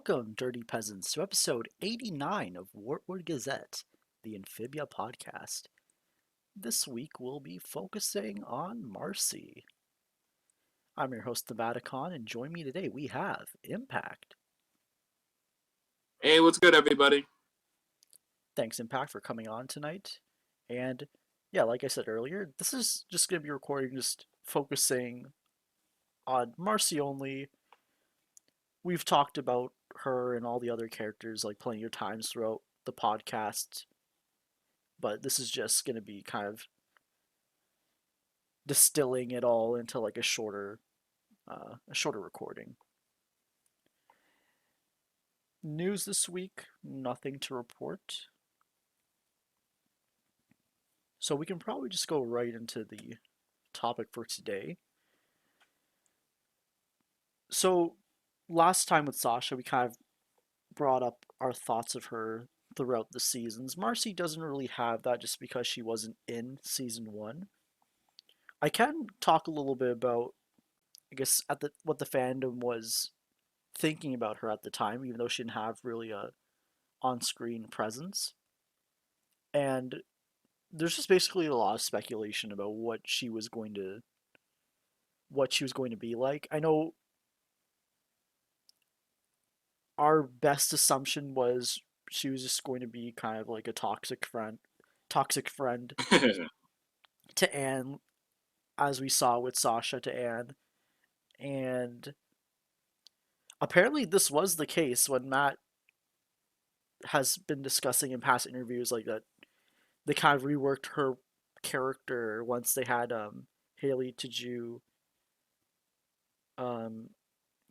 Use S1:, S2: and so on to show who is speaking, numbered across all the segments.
S1: Welcome, Dirty Peasants, to episode 89 of Wartwood Gazette, the Amphibia podcast. This week we'll be focusing on Marcy. I'm your host, the Vaticon, and join me today we have Impact.
S2: Hey, what's good, everybody?
S1: Thanks, Impact, for coming on tonight. And yeah, like I said earlier, this is just going to be recording just focusing on Marcy only. We've talked about her and all the other characters like plenty of times throughout the podcast, but this is just going to be kind of distilling it all into like a shorter recording. News this week, nothing to report. So we can probably just go right into the topic for today. So last time with Sasha, we kind of brought up our thoughts of her throughout the seasons. Marcy doesn't really have that just because she wasn't in season 1. I can talk a little bit about, I guess, what the fandom was thinking about her at the time, even though she didn't have really a on-screen presence. And there's just basically a lot of speculation about what she was going to be like. I know our best assumption was she was just going to be kind of like a toxic friend to Anne, as we saw with Sasha to Anne. And apparently this was the case when Matt has been discussing in past interviews like that they kind of reworked her character once they had Haley Tiju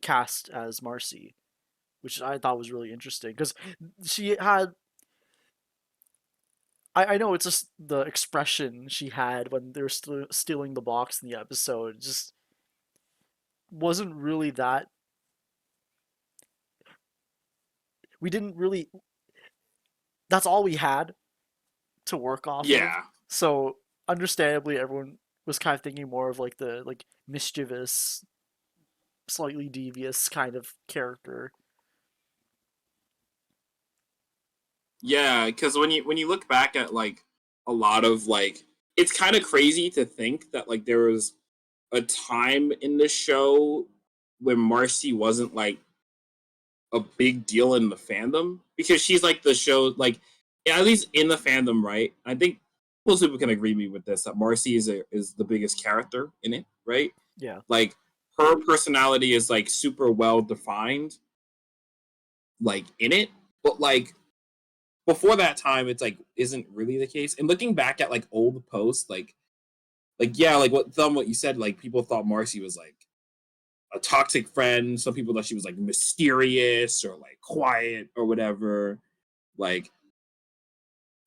S1: cast as Marcy, which I thought was really interesting because she had. I know it's just the expression she had when they were stealing the box in the episode just wasn't really that. We didn't really. That's all we had to work off of.
S2: Yeah.
S1: So understandably, everyone was kind of thinking more of like the mischievous, slightly devious kind of character.
S2: Yeah, because when you look back at like a lot of like, it's kind of crazy to think that like there was a time in the show when Marcy wasn't like a big deal in the fandom because she's like the show like at least in the fandom, right? I think most people can agree with this that Marcy is the biggest character in it, right?
S1: Yeah.
S2: Like her personality is like super well defined, like in it, but like before that time, it's like isn't really the case. And looking back at like old posts, like yeah, like what you said, like people thought Marcy was like a toxic friend. Some people thought she was like mysterious or like quiet or whatever. Like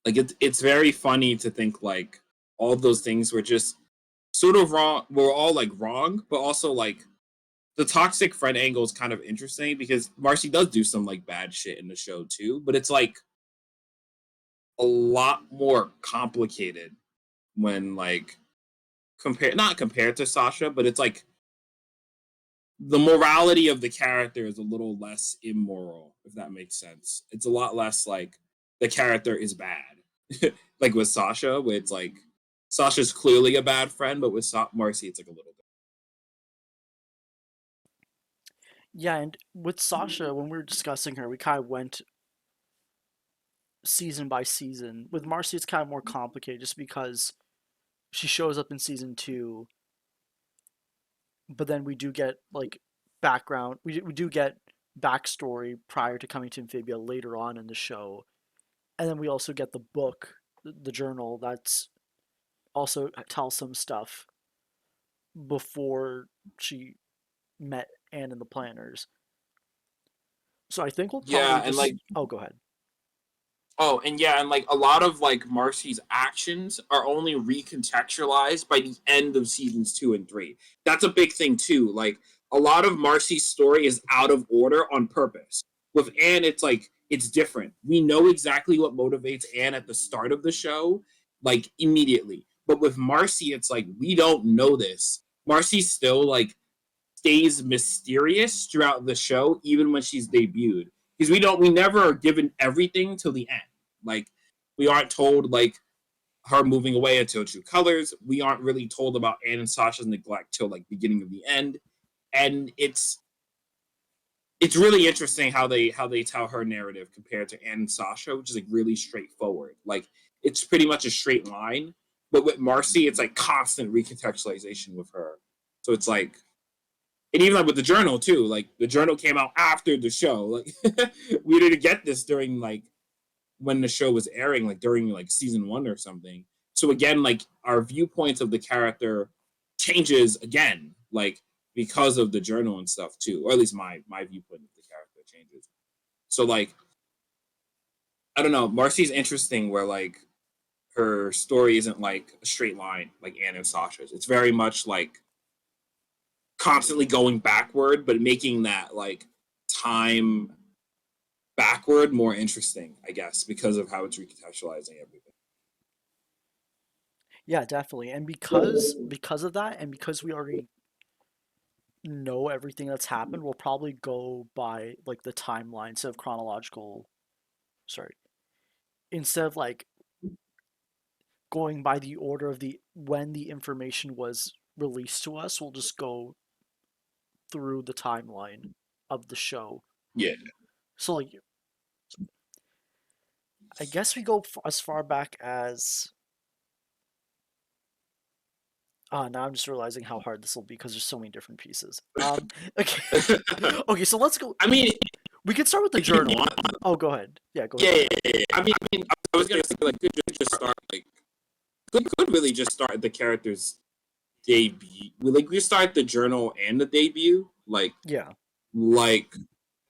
S2: it's very funny to think like all of those things were just sort of wrong. We're all like wrong, but also like the toxic friend angle is kind of interesting because Marcy does do some like bad shit in the show too, but it's like a lot more complicated when like not compared to Sasha, but it's like the morality of the character is a little less immoral, if that makes sense. It's a lot less like the character is bad. Like with Sasha, where it's like Sasha's clearly a bad friend, but with Marcy, it's like a little bit.
S1: Yeah, and with Sasha, when we were discussing her, we kind of went season by season. With Marcy, it's kind of more complicated just because she shows up in season 2, but then we do get like background. We do get backstory prior to coming to Amphibia later on in the show, and then we also get the book, the journal that's also tells some stuff before she met Anne and the Planners. So I think we'll
S2: Yeah,
S1: probably
S2: and
S1: just.
S2: like
S1: Oh, go ahead.
S2: oh, and yeah, and like a lot of like Marcy's actions are only recontextualized by the end of seasons 2 and 3. That's a big thing too. Like a lot of Marcy's story is out of order on purpose. With Anne, it's like it's different. We know exactly what motivates Anne at the start of the show, like immediately. But with Marcy, it's like we don't know this. Marcy still like stays mysterious throughout the show, even when she's debuted. because we never are given everything till the end. Like we aren't told like her moving away until True Colors. We aren't really told about Anne and Sasha's neglect till like beginning of the end, and it's really interesting how they tell her narrative compared to Anne and Sasha, which is like really straightforward. Like it's pretty much a straight line, but with Marcy, it's like constant recontextualization with her. So it's like, and even like with the journal too. Like the journal came out after the show. Like we didn't get this during like when the show was airing, like during like season one or something. So again, like our viewpoints of the character changes again, like because of the journal and stuff too, or at least my viewpoint of the character changes. So like I don't know, Marcy's interesting where like her story isn't like a straight line like Anna and Sasha's. It's very much like constantly going backward, but making that like time backward more interesting, I guess, because of how it's recontextualizing everything.
S1: Yeah, definitely. And because of that, and because we already know everything that's happened, we'll probably go by like the timeline instead of chronological. Sorry, instead of like going by the order of the when the information was released to us, we'll just go through the timeline of the show.
S2: Yeah.
S1: So like, I guess we go as far back as. Now I'm just realizing how hard this will be because there's so many different pieces. Okay, okay. So let's go.
S2: I mean,
S1: We can start with the
S2: if you
S1: journal.
S2: want,
S1: Oh, go ahead. Yeah, go ahead.
S2: yeah, yeah, yeah. I mean, I was gonna say like could just start like could really just start at the character's debut. We start the journal and the debut.
S1: Yeah.
S2: Like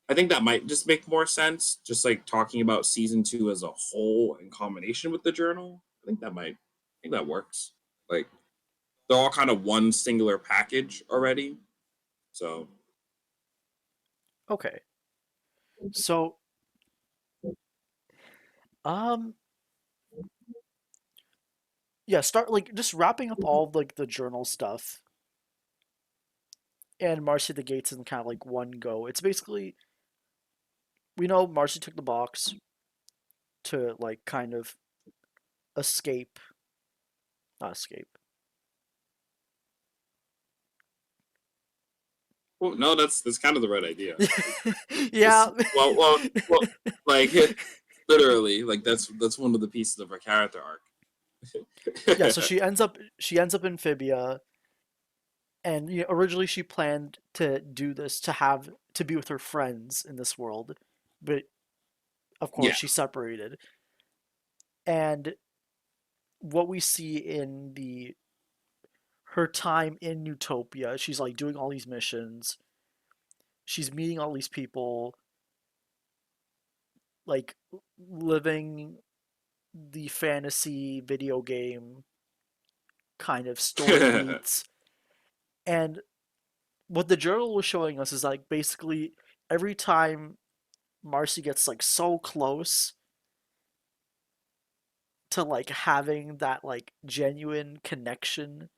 S2: I think that might just make more sense. Just like talking about season two as a whole in combination with the journal. I think that works. Like they're all kind of one singular package already. So
S1: Okay. So, um, yeah. Start like just wrapping up all of, like the journal stuff and Marcy the Gates in kind of like one go. It's basically we know Marcy took the box to like kind of escape, not escape.
S2: well, no, that's kind of the right idea.
S1: Yeah.
S2: Well, like literally, like that's one of the pieces of her character arc.
S1: Yeah, so she ends up in Amphibia, and originally she planned to do this to be with her friends in this world, but of course
S2: Yeah.
S1: she separated. And what we see in the her time in Utopia, she's like doing all these missions, she's meeting all these people, like living the fantasy video game kind of story beats. And what the journal was showing us is like basically every time Marcy gets like so close to like having that like genuine connection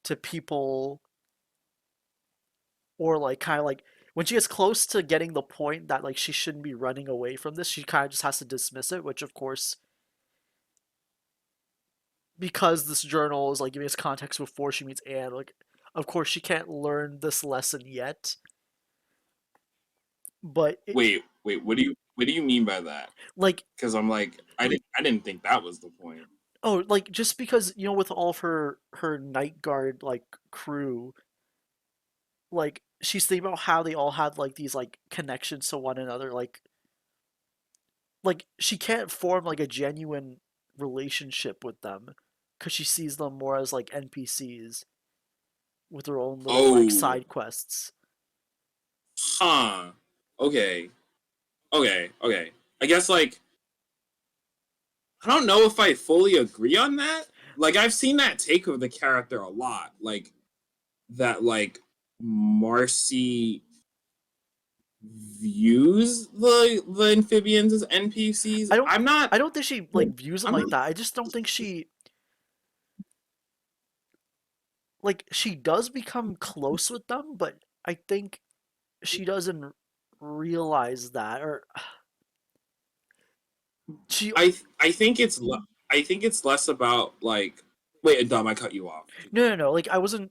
S1: to people, or like kind of like when she gets close to getting the point that like she shouldn't be running away from this, she kind of just has to dismiss it, which of course, because this journal is like giving us context before she meets Anne, like of course she can't learn this lesson yet, but
S2: Wait. What do you mean by that?
S1: like,
S2: Because I'm like, I didn't think that was the point.
S1: oh, like just because with all of her night guard like crew, like she's thinking about how they all had like these like connections to one another, like she can't form like a genuine relationship with them because she sees them more as like NPCs with their own little like
S2: Oh,
S1: side quests.
S2: huh. Okay. Okay. I guess like I don't know if I fully agree on that. Like I've seen that take of the character a lot. Like that Marcy views the amphibians as NPCs.
S1: I don't I don't think she like views them
S2: I'm
S1: like
S2: not
S1: that. I just don't think she does become close with them, but I think she doesn't. realize that, or she.
S2: I think I think it's less about like. Wait, Dom, I cut you off. Keep
S1: No,
S2: going.
S1: no, no. Like I wasn't.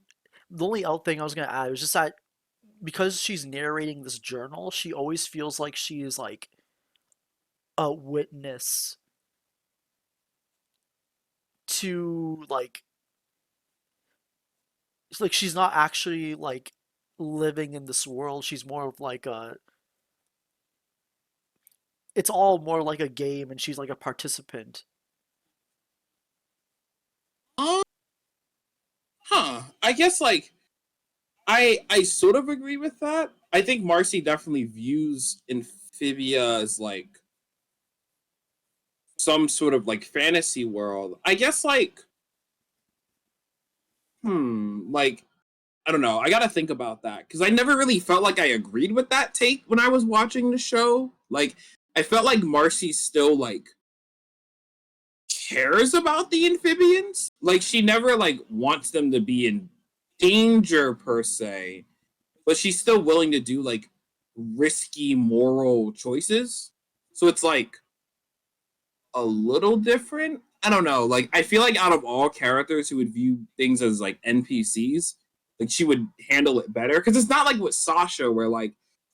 S1: The only out thing I was gonna add was just that because she's narrating this journal, she always feels like she is like a witness to like she's not actually like living in this world. She's more of like a. It's all more like a game, and she's like a participant.
S2: Um, I guess like I sort of agree with that. I think Marcy definitely views Amphibia as like some sort of like fantasy world. I guess like like I don't know. I got to think about that cuz I never really felt like I agreed with that take when I was watching the show. Like I felt like Marcy still like cares about the amphibians. Like she never like wants them to be in danger per se, but she's still willing to do like risky moral choices. So it's like a little different. I don't know. Like I feel like out of all characters who would view things as like NPCs, like she would handle it better because it's not like with Sasha where like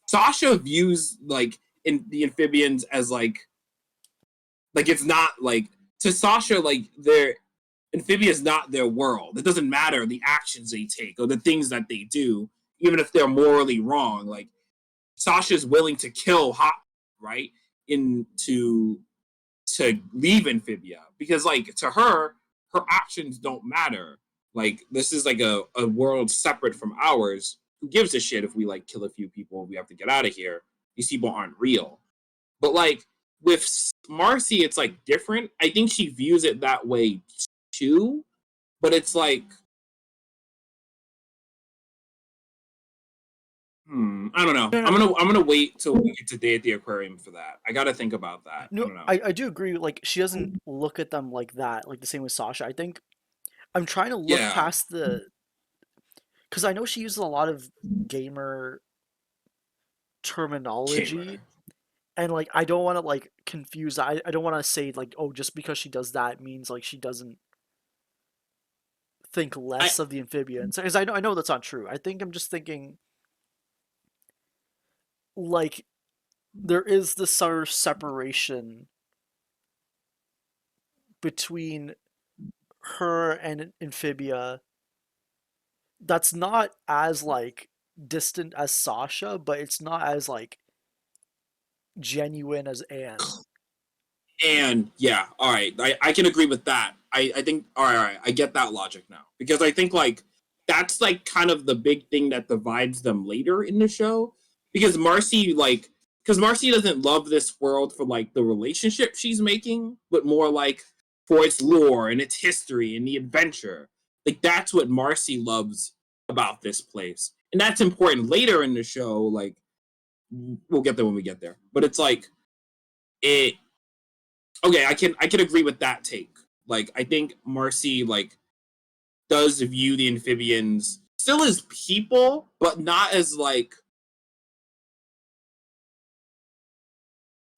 S2: Sasha views like in the amphibians as like it's not like to Sasha like their Amphibia is not their world. It doesn't matter the actions they take or the things that they do, even if they're morally wrong. Like Sasha's willing to kill Hot, right? In to leave Amphibia. Because like to her, her actions don't matter. Like this is like a world separate from ours. Who gives a shit if we like kill a few people, we have to get out of here. These people aren't real. But like with Marcy, it's like different. I think she views it that way too. But it's like, I don't know.
S1: No, no,
S2: I'm gonna wait till we get to Day at the Aquarium for that. I gotta think about that. I
S1: no.
S2: don't know.
S1: I do agree. Like she doesn't look at them like that. Like the same with Sasha. I think I'm trying to look
S2: Yeah,
S1: past the because I know she uses a lot of gamer terminology,
S2: gamer.
S1: and like I don't want to like confuse. I don't want to say like, oh, just because she does that means like she doesn't think
S2: I
S1: less of the amphibians, because I know that's not true. I think I'm just thinking like there is this sort of separation between her and Amphibia that's not as like distant as Sasha, but it's not as like genuine as Anne.
S2: and yeah, all right. I can agree with that. I think all right, I get that logic now because I think like that's like kind of the big thing that divides them later in the show because Marcy like because Marcy doesn't love this world for like the relationship she's making, but more like for its lore and its history and the adventure. Like that's what Marcy loves about this place, and that's important later in the show. Like we'll get there when we get there, but it's like it okay, I can agree with that take. Like I think Marcy like does view the amphibians still as people, but not as like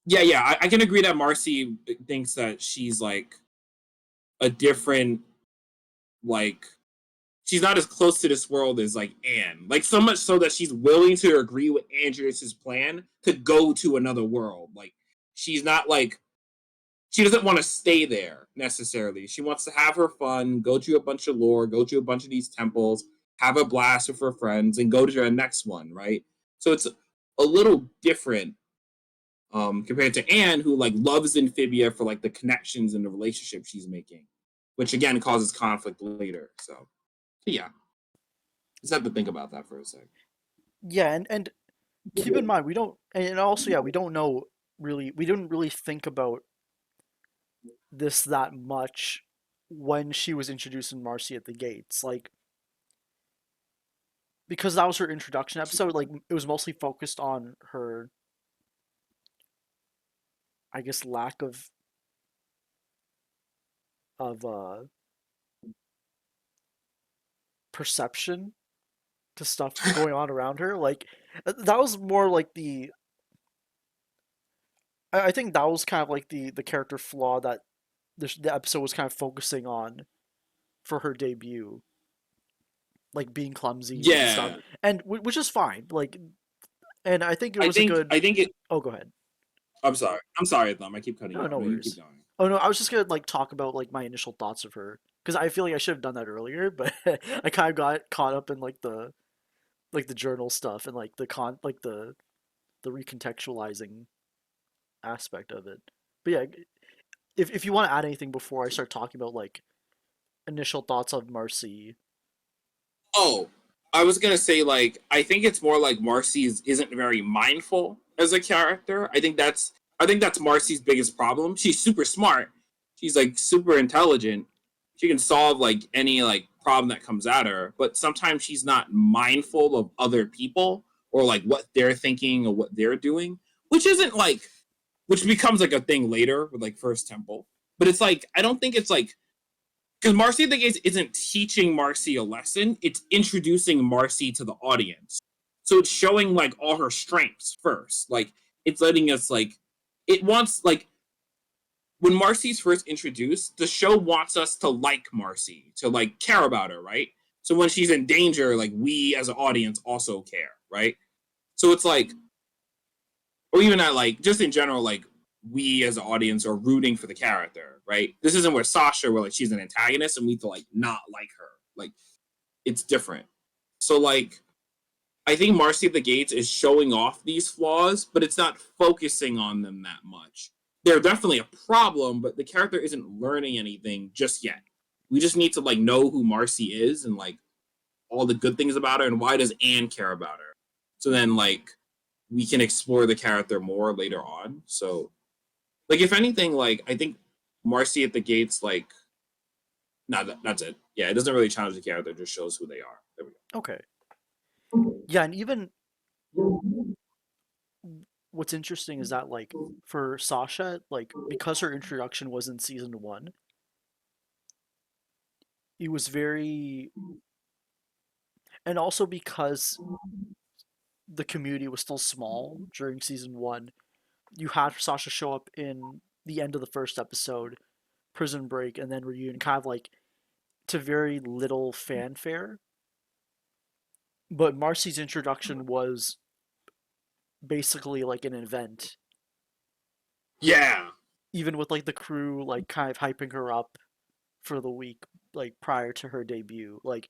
S2: yeah. I can agree that Marcy thinks that she's like a different like she's not as close to this world as like Anne. Like so much so that she's willing to agree with Andreas's plan to go to another world. Like she's not like she doesn't want to stay there necessarily. She wants to have her fun, go to a bunch of lore, go to a bunch of these temples, have a blast with her friends, and go to the next one, right? So it's a little different compared to Anne, who like loves Amphibia for like the connections and the relationship she's making, which again causes conflict later. So yeah, just have to think about that for a sec.
S1: Yeah, and keep in mind we don't, and also yeah, we don't know really. We didn't really think about this that much when she was introducing Marcy at the gates. Like because that was her introduction episode. Like it was mostly focused on her, I guess, lack of perception to stuff going on around her. Like that was more like the I think that was kind of like the character flaw that the episode was kind of focusing on for her debut, like being clumsy and stuff,
S2: Yeah,
S1: and which is fine. Like, and I think it was a good.
S2: I think it.
S1: Oh, go ahead.
S2: I'm sorry, Thumb. I keep cutting
S1: No,
S2: you off.
S1: no
S2: No, you keep
S1: worries.
S2: going.
S1: Oh no, I was just gonna like talk about like my initial thoughts of her because I feel like I should have done that earlier, but I kind of got caught up in like the journal stuff and like the recontextualizing aspect of it. But yeah, if you want to add anything before I start talking about like initial thoughts of Marcy.
S2: Oh, I was gonna say like I think it's more like isn't very mindful as a character. I think that's Marcy's biggest problem. She's super smart. She's like super intelligent. She can solve like any like problem that comes at her, but sometimes she's not mindful of other people or like what they're thinking or what they're doing, which isn't like which becomes like a thing later with like First Temple. But it's like I don't think it's like because Marcy the Gates isn't teaching Marcy a lesson, it's introducing Marcy to the audience. So it's showing like all her strengths first. Like it's letting us like it wants like when Marcy's first introduced, the show wants us to like Marcy, to like care about her, right? So when she's in danger, like we as an audience also care, right? So it's like or even at like just in general, like we as an audience are rooting for the character, right? This isn't where Sasha, where like she's an antagonist and we need to like not like her. Like it's different. So like I think Marcy at the Gates is showing off these flaws, but it's not focusing on them that much. They're definitely a problem, but the character isn't learning anything just yet. We just need to like know who Marcy is and like all the good things about her and why does Anne care about her. So then like we can explore the character more later on. So like if anything, like I think Marcy at the Gates, like no, that's it. Yeah, it doesn't really challenge the character; it just shows who they are. There we
S1: Okay. Yeah, and even what's interesting is that like for Sasha, like because her introduction was in season one, it was very, and also because the community was still small during season one, you had Sasha show up in the end of the first episode, Prison Break, and then reunion, kind of like to very little fanfare. But Marcy's introduction was basically like an event,
S2: Yeah,
S1: even with like the crew like kind of hyping her up for the week like prior to her debut. Like,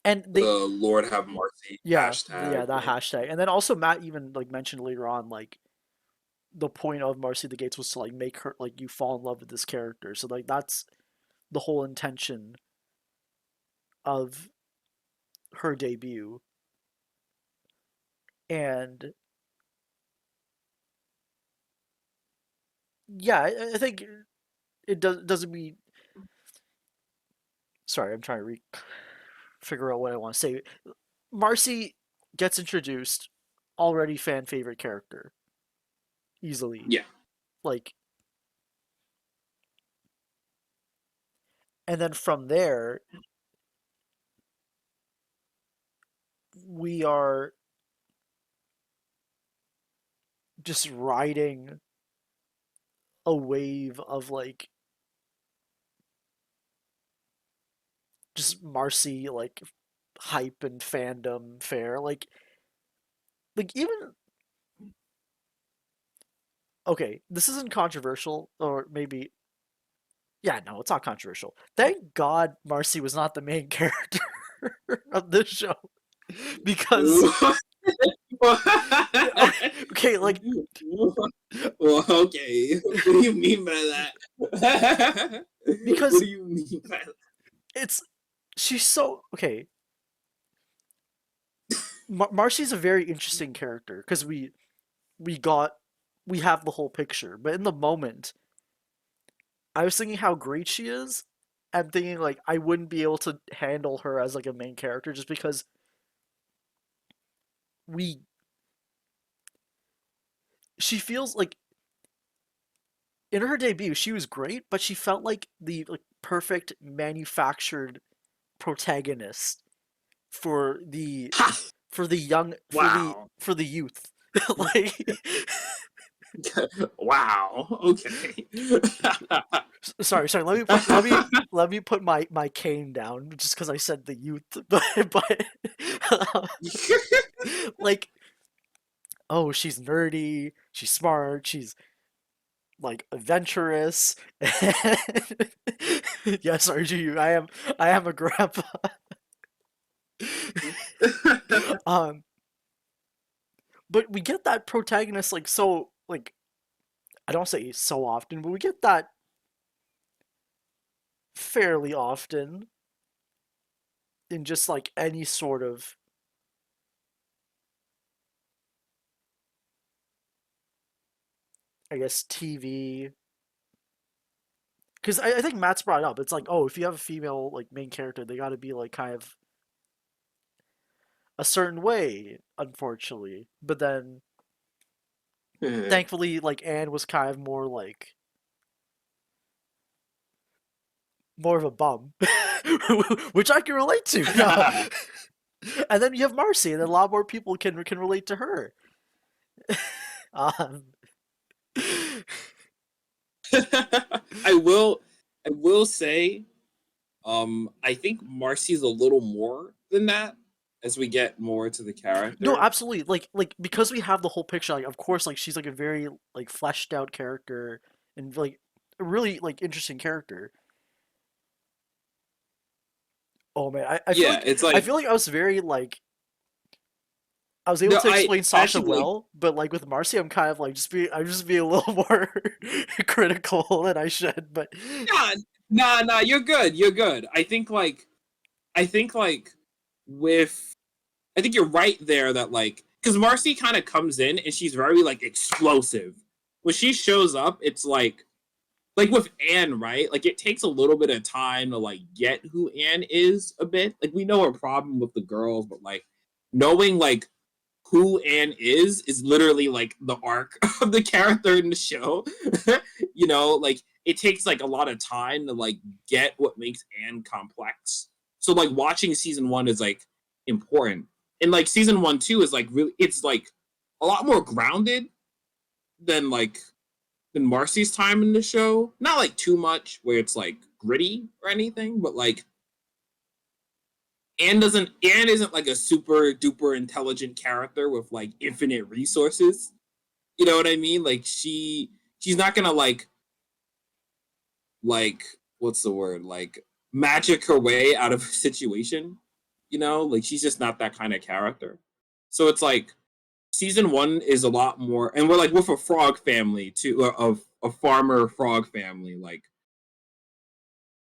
S1: and
S2: the
S1: they,
S2: Lord have mercy
S1: yeah,
S2: hashtag.
S1: yeah, that
S2: Like,
S1: hashtag. And then also Matt even like mentioned later on like the point of Marcy the Gates was to like make her like you fall in love with this character. So like that's the whole intention of her debut. And yeah, I think it doesn't mean. Sorry, I'm trying to figure out what I want to say. Marcy gets introduced, already fan favorite character easily.
S2: yeah,
S1: Like, and then from there we are just riding a wave of like just Marcy like hype and fandom fair. Like even okay, this isn't controversial, or maybe yeah, no, it's not controversial. Thank God Marcy was not the main character of this show because okay, okay, like
S2: well, okay. What do you mean by that? What
S1: because
S2: do you mean by that?
S1: it's she's so okay. Marcy's a very interesting character because we got we have the whole picture, but in the moment, I was thinking how great she is. I'm thinking like I wouldn't be able to handle her as like a main character just because we she feels like in her debut she was great, but she felt like the like perfect manufactured protagonist for the
S2: Ha!
S1: for the young
S2: Wow.
S1: for the youth. Like,
S2: Wow. Okay.
S1: sorry. Let me put my cane down just because I said the youth, but uh, like, oh, she's nerdy, she's smart, she's like adventurous. Yes, RGU, I am a grandpa. Um, but we get that protagonist like so like I don't say so often, but we get that fairly often in just like any sort of, I guess, TV. Because I think Matt's brought it up. It's like, oh, if you have a female like main character, they got to be like kind of a certain way, unfortunately. But then, thankfully, like Anne was kind of more of a bum, which I can relate to. No. And then you have Marcy, and a lot more people can relate to her. Um,
S2: I will say, I think Marcy's a little more than that as we get more to the
S1: no,
S2: character.
S1: absolutely. Like because we have the whole picture. Like, of course, like she's like a very like fleshed out character and like a really like interesting character. Oh man,
S2: Yeah, it's
S1: I
S2: like
S1: feel like I was very like I was able
S2: no,
S1: to
S2: I
S1: explain Sasha
S2: actually like
S1: well, but like with Marcy, I'm kind of like I'm just being a little more critical than I should. But
S2: nah, nah, you're good. You're good. I think like with I think you're right there that like because Marcy kind of comes in and she's very like explosive. When she shows up, it's like with Anne, right? Like it takes a little bit of time to like get who Anne is a bit. Like we know her problem with the girls, but like knowing like who Anne is literally like the arc of the character in the show. Like it takes like a lot of time to like get what makes Anne complex. So like watching season one is like important. And like season one, too, is like really it's like a lot more grounded than like than Marcy's time in the show. Not like too much where it's like gritty or anything, but like Anne isn't like a super duper intelligent character with like infinite resources. You know what I mean? Like she's not gonna like what's the word? Like magic her way out of a situation. Like she's just not that kind of character. So it's like season one is a lot more, and we're like with a frog family too, of a farmer frog family. Like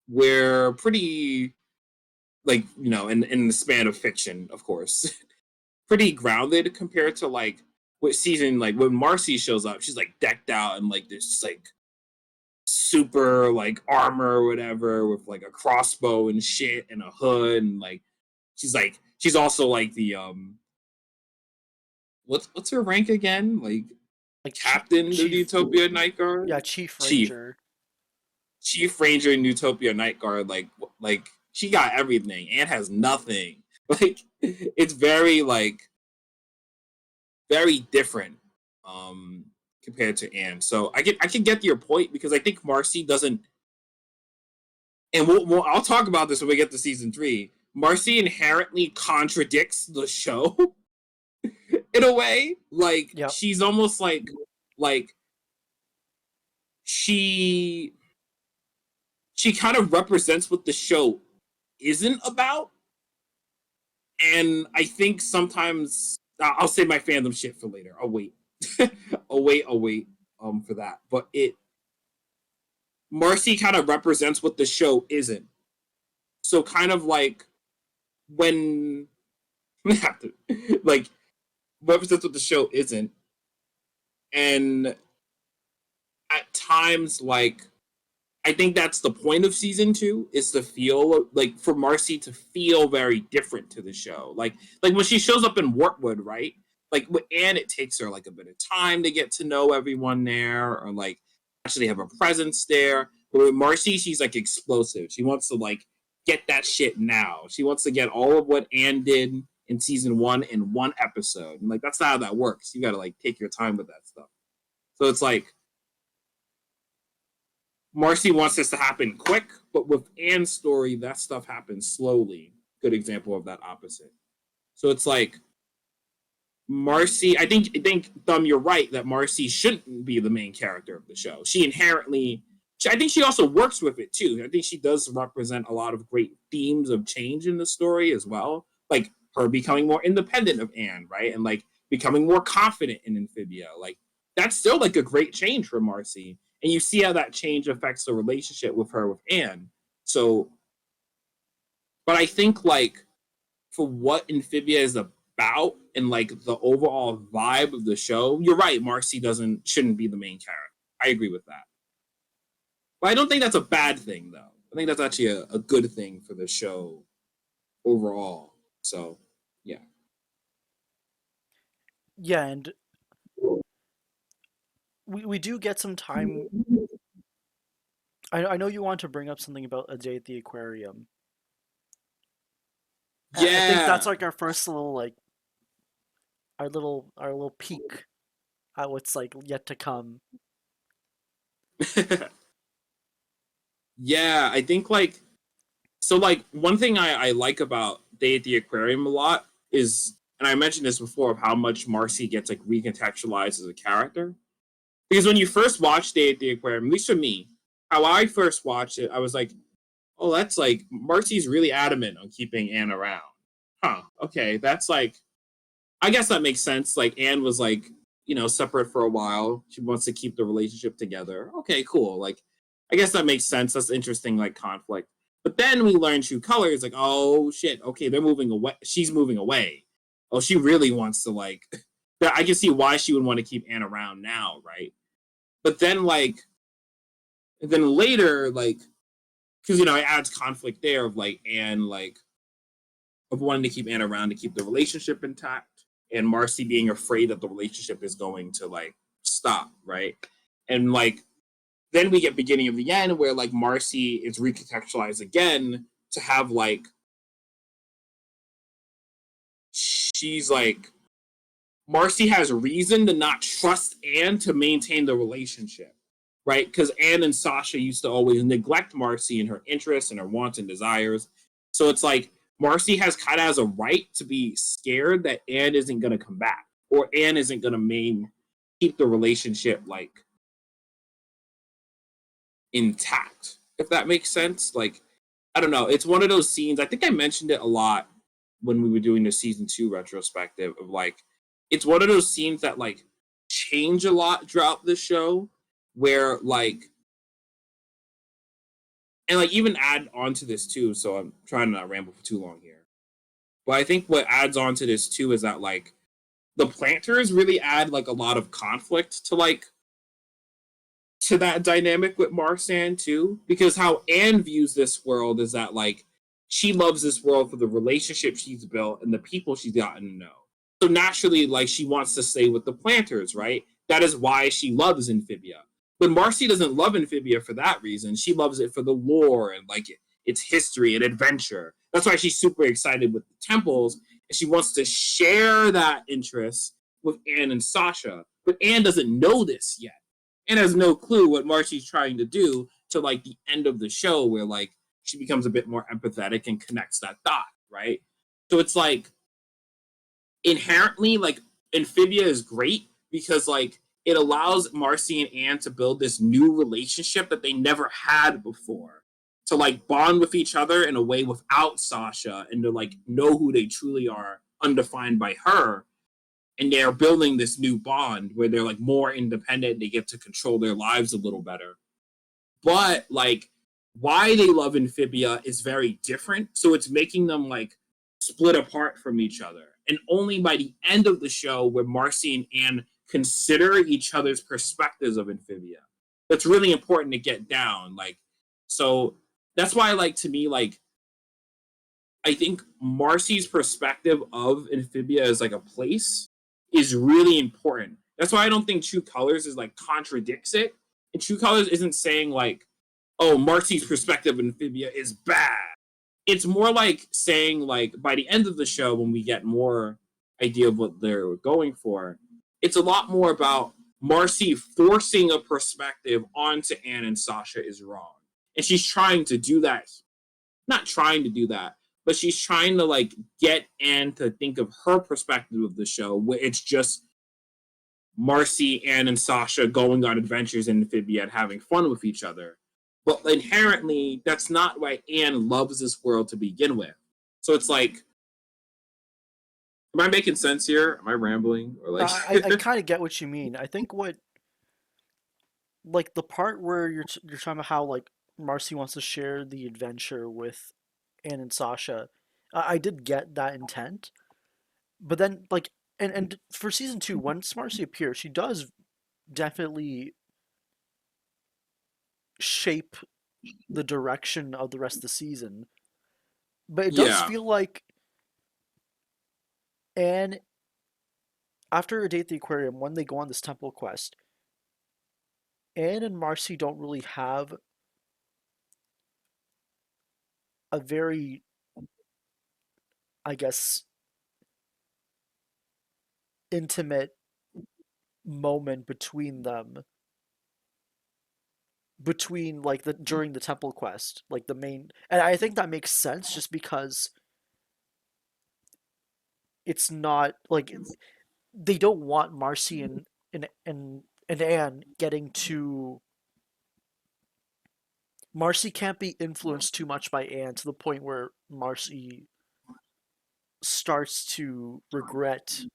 S2: we're pretty like in the span of fiction, of course, pretty grounded compared to like what season like when Marcy shows up, she's like decked out and like this like super like armor or whatever with like a crossbow and shit and a hood and she's also like the what's her rank again? Like
S1: like
S2: captain of the
S1: chief,
S2: Utopia Night Guard?
S1: yeah, Chief
S2: Chief.
S1: Ranger.
S2: Chief Ranger in Utopia Night Guard, like she got everything and has nothing. Like it's very like very different compared to Anne. So I can get your point because I think Marcy doesn't, and I'll talk about this when we get to season three. Marcy inherently contradicts the show in a way. Like
S1: Yep.
S2: she's almost like she she kind of represents what the show isn't about. And I think sometimes I'll save my fandom shit for later. I'll wait. I'll wait for that. But Marcy kind of represents what the show isn't. So kind of like when like represents what the show isn't. And at times like I think that's the point of season two is to feel like for Marcy to feel very different to the show. Like when she shows up in Wartwood, right? Like with Anne, it takes her like a bit of time to get to know everyone there or like actually have a presence there. But with Marcy, she's like explosive. She wants to like get that shit now. She wants to get all of what Anne did in season 1 in one episode. And like that's not how that works. You got to like take your time with that stuff. So it's like Marcy wants this to happen quick, but with Anne's story, that stuff happens slowly. Good example of that opposite. So it's like Marcy, I think Thumb, you're right that Marcy shouldn't be the main character of the show. She inherently, I think she also works with it too. I think she does represent a lot of great themes of change in the story as well, like her becoming more independent of Anne, right, and like becoming more confident in Amphibia. Like that's still like a great change for Marcy, and you see how that change affects the relationship with her with Anne. So, but I think like for what Amphibia is about and like the overall vibe of the show, you're right. Marcy shouldn't be the main character. I agree with that. But I don't think that's a bad thing, though. I think that's actually a good thing for the show overall. So, yeah.
S1: Yeah, and we do get some time. I know you want to bring up something about A Day at the Aquarium. I think that's
S2: Yeah.
S1: like our first little like our little peek at what's like yet to come.
S2: Yeah, I think like so like one thing I like about Day at the Aquarium a lot is, and I mentioned this before, of how much Marcy gets like recontextualized as a character. Because when you first watch Day at the Aquarium, at least for me, how I first watched it, I was like, oh, that's like Marcy's really adamant on keeping Anne around. Huh. Okay, that's like I guess that makes sense. Like Anne was like, separate for a while. She wants to keep the relationship together. Okay, cool. Like I guess that makes sense. That's interesting, like conflict. But then we learn True Colors, like, oh shit, okay, they're moving away. She's moving away. Oh, she really wants to like I can see why she would want to keep Anne around now, right? But then like then later, like, because it adds conflict there of like Anne like of wanting to keep Anne around to keep the relationship intact, and Marcy being afraid that the relationship is going to like stop, right? And like then we get beginning of the end where like Marcy is recontextualized again to have like she's like Marcy has reason to not trust Anne to maintain the relationship, right? Because Anne and Sasha used to always neglect Marcy and her interests and her wants and desires. So it's like Marcy has a right to be scared that Anne isn't going to come back, or Anne isn't going to keep the relationship like intact, if that makes sense. Like, I don't know. It's one of those scenes. I think I mentioned it a lot when we were doing the season 2 retrospective of like, it's one of those scenes that like change a lot throughout the show where like, and like even add on to this too. So I'm trying to not ramble for too long here. But I think what adds on to this too is that like the planters really add like a lot of conflict to that dynamic with Marsan too, because how Anne views this world is that like she loves this world for the relationship she's built and the people she's gotten to know. So naturally, like she wants to stay with the planters, right? That is why she loves Amphibia. But Marcy doesn't love Amphibia for that reason. She loves it for the lore and like its history and adventure. That's why she's super excited with the temples, and she wants to share that interest with Anne and Sasha. But Anne doesn't know this yet and has no clue what Marcy's trying to do to like the end of the show where like she becomes a bit more empathetic and connects that dot, right? So it's like inherently like Amphibia is great because like it allows Marcy and Anne to build this new relationship that they never had before, to like bond with each other in a way without Sasha and to like know who they truly are undefined by her, and they're building this new bond where they're like more independent, they get to control their lives a little better. But like why they love Amphibia is very different, so it's making them like split apart from each other. And only by the end of the show where Marcy and Anne consider each other's perspectives of Amphibia. That's really important to get down. Like, so that's why like to me, like I think Marcy's perspective of Amphibia as like a place is really important. That's why I don't think True Colors is like contradicts it. And True Colors isn't saying like, oh, Marcy's perspective of Amphibia is bad. it's more like saying, like, by the end of the show, when we get more idea of what they're going for, it's a lot more about Marcy forcing a perspective onto Anne and Sasha is wrong. And she's trying to do that. Not trying to do that, but she's trying to, like, get Anne to think of her perspective of the show, where it's just Marcy, Anne, and Sasha going on adventures in Amphibia and having fun with each other. But inherently, that's not why Anne loves this world to begin with. So it's like, am I making sense here? Am I rambling? Or like,
S1: I kind of get what you mean. I think what like the part where you're talking about how like Marcy wants to share the adventure with Anne and Sasha, I did get that intent, but then like and for season two, once Marcy appears, she does definitely shape the direction of the rest of the season. But it does
S2: yeah,
S1: feel like Anne, after a day at the aquarium, when they go on this temple quest, Anne and Marcy don't really have a very, I guess, intimate moment between them, between like the during the temple quest, like the main, and I think that makes sense just because it's not like they don't want Marcy and Anne getting too. Marcy can't be influenced too much by Anne to the point where Marcy starts to regret,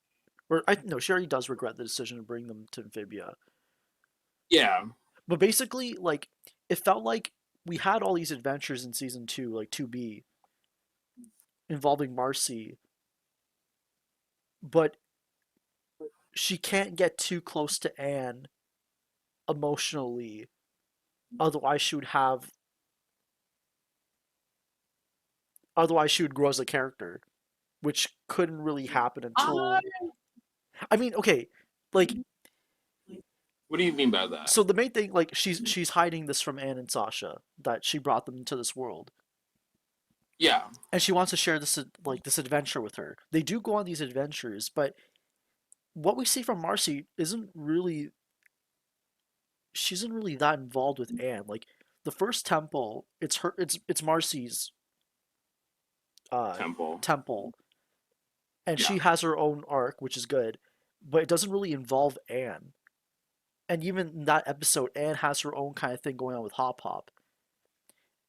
S1: or I no, she already does regret the decision to bring them to Amphibia.
S2: yeah.
S1: But basically, like it felt like we had all these adventures in season two, like 2B, involving Marcy, but she can't get too close to Anne emotionally, otherwise she would have otherwise she would grow as a character, which couldn't really happen
S2: Uh,
S1: until I mean, okay, like
S2: what do you mean by that?
S1: so the main thing like she's hiding this from Anne and Sasha that she brought them into this world.
S2: Yeah,
S1: And she wants to share this like this adventure with her. They do go on these adventures, but what we see from Marcy isn't really she isn't really that involved with Anne. Like the first temple, it's Marcy's uh
S2: temple.
S1: temple, and
S2: Yeah,
S1: she has her own arc, which is good, but it doesn't really involve Anne. And even in that episode, Anne has her own kind of thing going on with Hop Hop.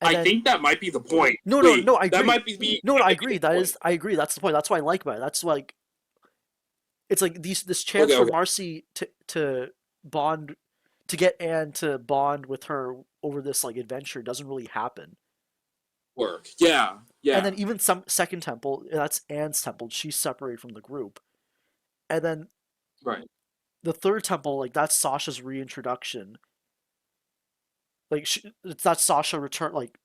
S1: And
S2: I
S1: then
S2: think that might be the point.
S1: no, no,
S2: Wait,
S1: no, I
S2: that
S1: agree.
S2: might be the
S1: No, no,
S2: that
S1: I
S2: might be
S1: agree.
S2: the point.
S1: I agree. That's the point. That's what I like about it. That's like it's like this chance
S2: Okay,
S1: for
S2: okay,
S1: Marcy to bond to get Anne to bond with her over this like adventure doesn't really happen.
S2: work. Yeah,
S1: And
S2: yeah,
S1: then even some second temple, that's Anne's temple. She's separated from the group. And then
S2: right.
S1: the third temple, like that's Sasha's reintroduction. Like that's Sasha return like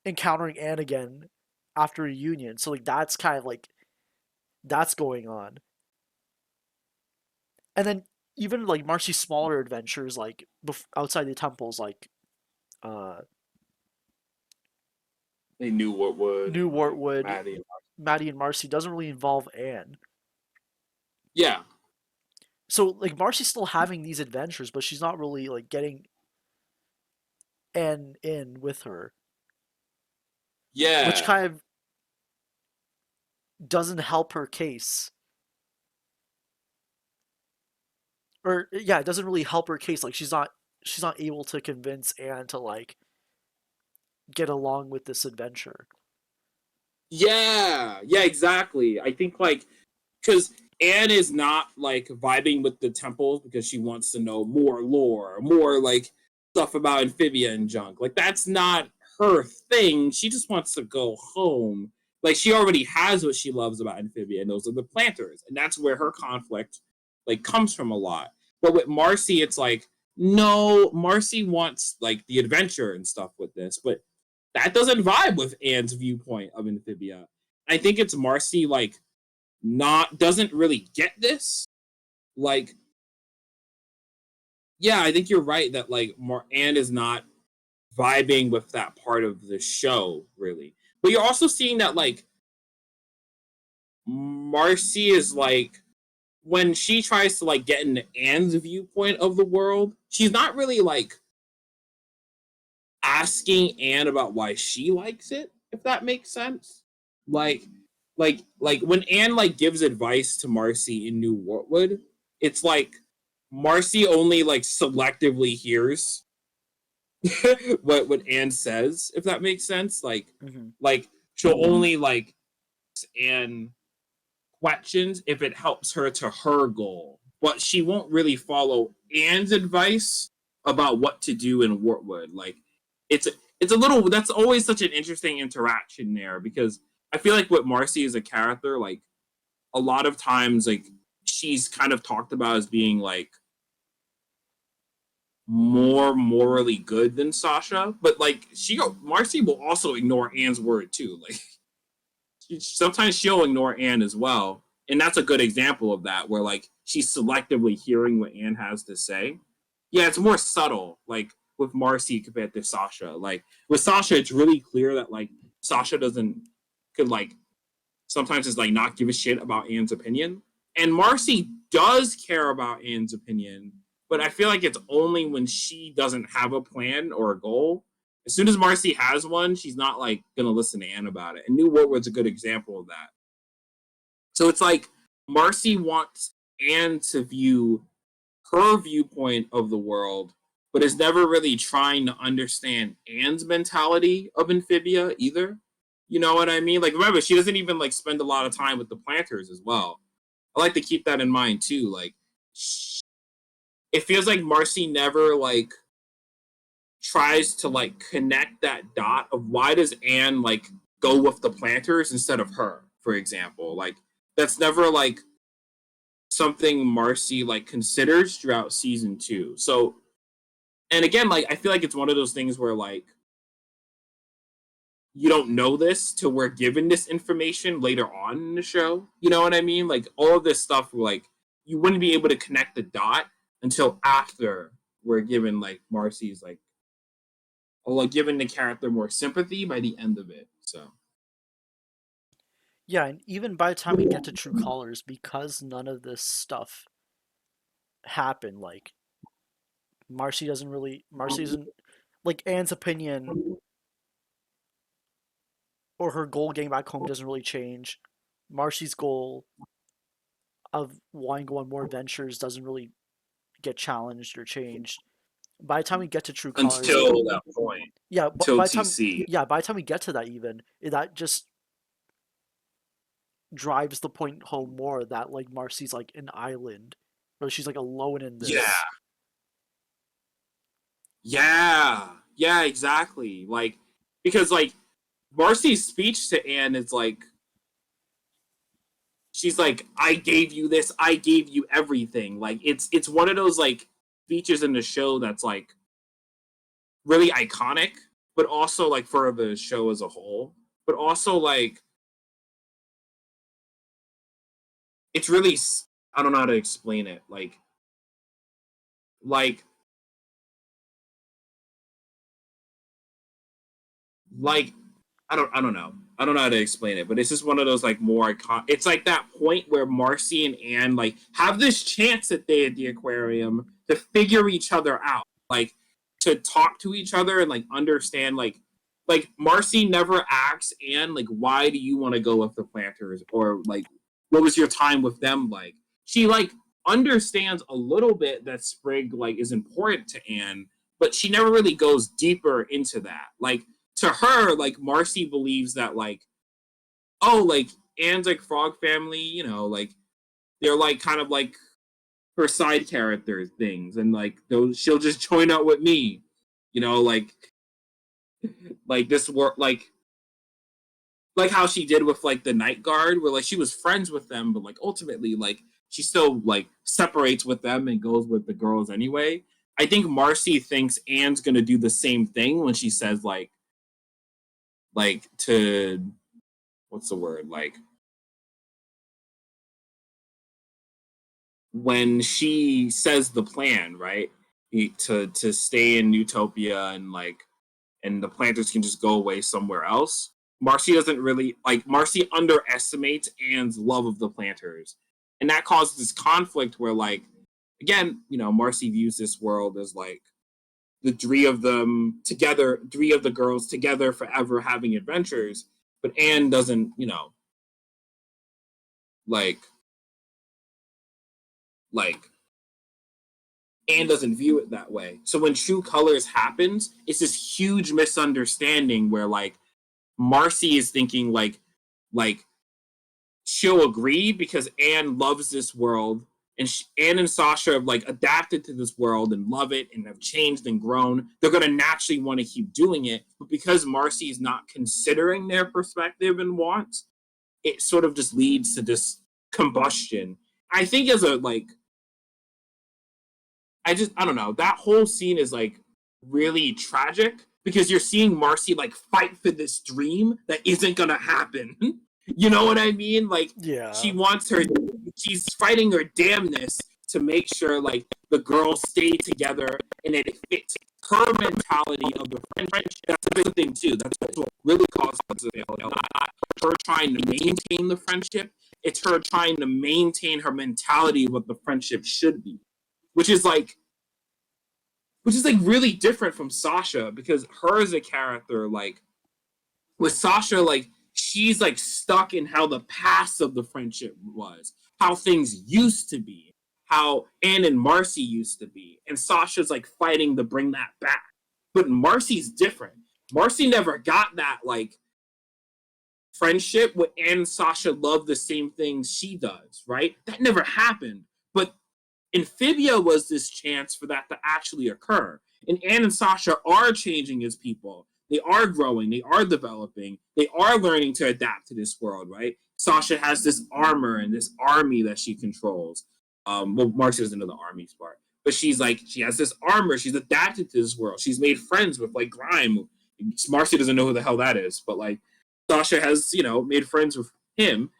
S1: encountering Anne again after a union. So like that's kind of like that's going on. And then even like Marcy's smaller adventures, like outside the temples, like uh,
S2: They knew what would
S1: New
S2: like
S1: Wartwood,
S2: Maddie.
S1: Maddie and Marcy doesn't really involve Anne.
S2: Yeah,
S1: So like Marcy's still having these adventures, but she's not really like getting Anne in with her, which
S2: yeah,
S1: kind of doesn't help her case. Or yeah, it doesn't really help her case. Like she's not able to convince Anne to like get along with this adventure.
S2: yeah, yeah. Exactly. I think like because Anne is not like vibing with the temples because she wants to know more lore, more like stuff about Amphibia and junk. Like that's not her thing. She just wants to go home. Like she already has what she loves about Amphibia, and those are the planters, and that's where her conflict like comes from a lot. But with Marcy, it's like no, Marcy wants like the adventure and stuff with this, but that doesn't vibe with Anne's viewpoint of Amphibia. I think it's Marcy like not doesn't really get this. Like, yeah, I think you're right that like Anne is not vibing with that part of the show really. but you're also seeing that like Marcy is like when she tries to like get into Anne's viewpoint of the world, she's not really like asking Anne about why she likes it, if that makes sense. Like like when Anne like gives advice to Marcy in New Wartwood, it's like Marcy only like selectively hears what Anne says, if that makes sense.
S1: Hmm.
S2: Like she'll only like Anne questions if it helps her to her goal, but she won't really follow Anne's advice about what to do in Wartwood. Like it's it's a little that's always such an interesting interaction there because I feel like with Marcy as a character, like a lot of times like she's kind of talked about as being like more morally good than Sasha, but like Marcy will also ignore Anne's word too. Like sometimes she'll ignore Anne as well, and that's a good example of that, where like she's selectively hearing what Anne has to say. Yeah, it's more subtle, like with Marcy compared to Sasha. Like with Sasha, it's really clear that like Sasha doesn't could like sometimes is like not give a shit about Anne's opinion, and Marcy does care about Anne's opinion, but I feel like it's only when she doesn't have a plan or a goal. As soon as Marcy has one, she's not like gonna listen to Anne about it. And New Wartwood's a good example of that. So it's like Marcy wants Anne to view her viewpoint of the world, but is never really trying to understand Anne's mentality of Amphibia either. You know what I mean? Like remember, she doesn't even like spend a lot of time with the planters as well. I like to keep that in mind too. Like it feels like Marcy never like tries to like connect that dot of why does Anne like go with the planters instead of her, for example. Like that's never like something Marcy like considers throughout season 2. So and again, like I feel like it's one of those things where like you don't know this till we're given this information later on in the show. You know what I mean? Like all of this stuff like you wouldn't be able to connect the dot until after we're given like Marcy's like or giving the character more sympathy by the end of it. So
S1: Yeah, and even by the time we get to True Colors, because none of this stuff happened, like Marcy isn't like Anne's opinion or her goal getting back home doesn't really change. Marcy's goal of wanting to go on more adventures doesn't really get challenged or changed. By the time we get to True Colors,
S2: until that point,
S1: yeah,
S2: until TC.
S1: by the time we get to that, even that just drives the point home more that like Marcy's like an island, or she's like alone in
S2: Yeah,
S1: this.
S2: yeah, exactly. Like because like Marcy's speech to Anne is like she's like, I gave you this, I gave you everything. Like it's one of those like speeches in the show that's like really iconic, but also like for the show as a whole. But also like it's really I don't know how to explain it. Like like I don't know. I don't know how to explain it, but it's just one of those like more icon. It's like that point where Marcy and Anne like have this chance at the aquarium to figure each other out, like to talk to each other and like understand like Marcy never asks Anne like why do you want to go with the planters or like what was your time with them like. She like understands a little bit that Sprig like is important to Anne, but she never really goes deeper into that. Like to her, like Marcy believes that like, oh, like Anne's like frog family, you know, like they're like kind of like her side character things, and like those she'll just join up with me, you know, like this work like how she did with like the night guard, where like she was friends with them, but like ultimately like she still like separates with them and goes with the girls anyway. I think Marcy thinks Anne's gonna do the same thing when she says like to what's the word like when she says the plan right to stay in Utopia and like and the planters can just go away somewhere else. Marcy doesn't really like Marcy underestimates Anne's love of the planters. And that causes this conflict where like again, Marcy views this world as like the three of them together, three of the girls together forever having adventures, but Anne doesn't, like like Anne doesn't view it that way. So when True Colors happens, it's this huge misunderstanding where like Marcy is thinking like she'll agree because Anne loves this world, and Anne and Sasha have like adapted to this world and love it and have changed and grown. They're gonna naturally want to keep doing it, but because Marcy is not considering their perspective and wants, it sort of just leads to this combustion. I think as a like, I don't know. That whole scene is like really tragic because you're seeing Marcy like fight for this dream that isn't gonna happen. You know what I mean? Like
S1: Yeah.
S2: she's fighting her damnness to make sure like the girls stay together and it fits her mentality of the friendship. That's a big thing too. That's what really causes the failure. Not her trying to maintain the friendship. It's her trying to maintain her mentality of what the friendship should be, which is like really different from Sasha because her as a character, like with Sasha, like she's like stuck in how the past of the friendship was, how things used to be, how Anne and Marcy used to be, and Sasha's like fighting to bring that back. But Marcy's different. Marcy never got that like friendship with Anne and Sasha love the same things she does, right? That never happened. But Amphibia was this chance for that to actually occur. And Anne and Sasha are changing as people. They are growing. They are developing. They are learning to adapt to this world, right? Sasha has this armor and this army that she controls. Well, Marcy doesn't know the army's part, but she's like she has this armor. She's adapted to this world. She's made friends with like Grime. Marcy doesn't know who the hell that is, but like Sasha has made friends with him.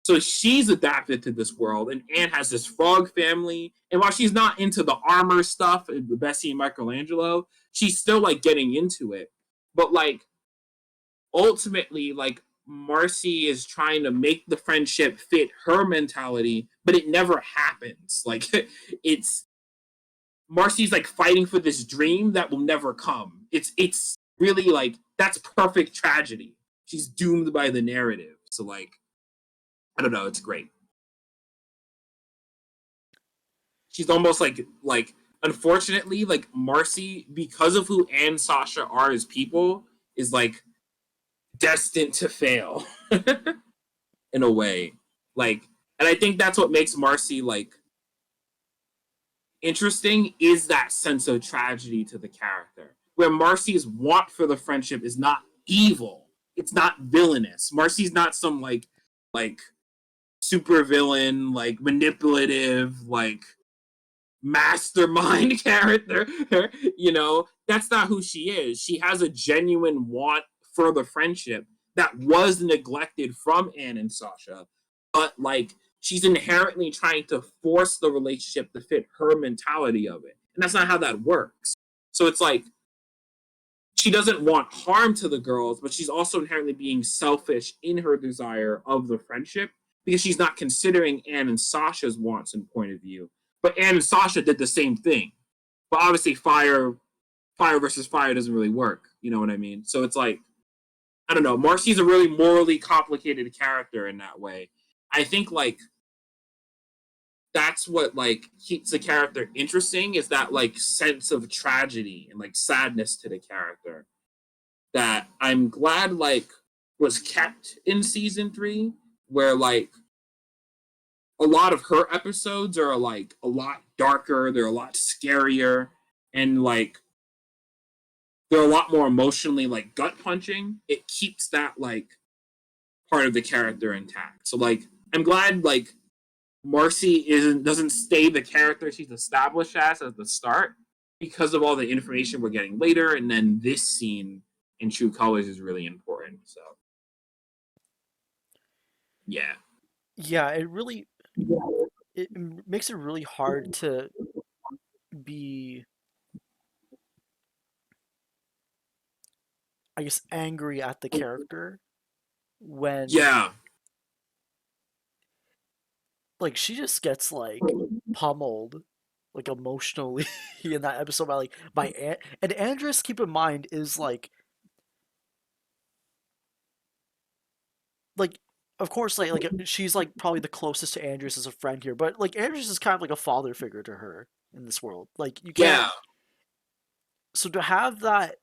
S2: So she's adapted to this world, and Anne has this frog family. And while she's not into the armor stuff, the Bessie and Michelangelo, she's still like getting into it. But like ultimately, like Marcy is trying to make the friendship fit her mentality, but it never happens. Like it's Marcy's like fighting for this dream that will never come. It's really like that's perfect tragedy. She's doomed by the narrative. So like I don't know, it's great. She's almost like unfortunately like Marcy because of who Anne and Sasha are as people is like destined to fail in a way. Like and I think that's what makes Marcy like interesting is that sense of tragedy to the character. Where Marcy's want for the friendship is not evil. It's not villainous. Marcy's not some like super villain, like manipulative, like mastermind character. That's not who she is. She has a genuine want for the friendship that was neglected from Anne and Sasha, but like she's inherently trying to force the relationship to fit her mentality of it. And that's not how that works. So it's like she doesn't want harm to the girls, but she's also inherently being selfish in her desire of the friendship because she's not considering Anne and Sasha's wants and point of view. But Anne and Sasha did the same thing. But obviously fire versus fire doesn't really work. You know what I mean? So it's like I don't know. Marcy's a really morally complicated character in that way. I think like that's what like keeps the character interesting is that like sense of tragedy and like sadness to the character that I'm glad like was kept in season 3 where like a lot of her episodes are like a lot darker, they're a lot scarier and like they're a lot more emotionally like gut punching. It keeps that like part of the character intact. So like I'm glad like Marcy doesn't stay the character she's established as at the start because of all the information we're getting later, and then this scene in True Colors is really important. So yeah,
S1: Yeah, it makes it really hard to be, I guess, angry at the character when
S2: Yeah.
S1: like she just gets like pummeled like emotionally in that episode by like by and Andress, keep in mind, is like of course like she's like probably the closest to Andress as a friend here, but like Andress is kind of like a father figure to her in this world. Like you can't,
S2: Yeah.
S1: so to have that,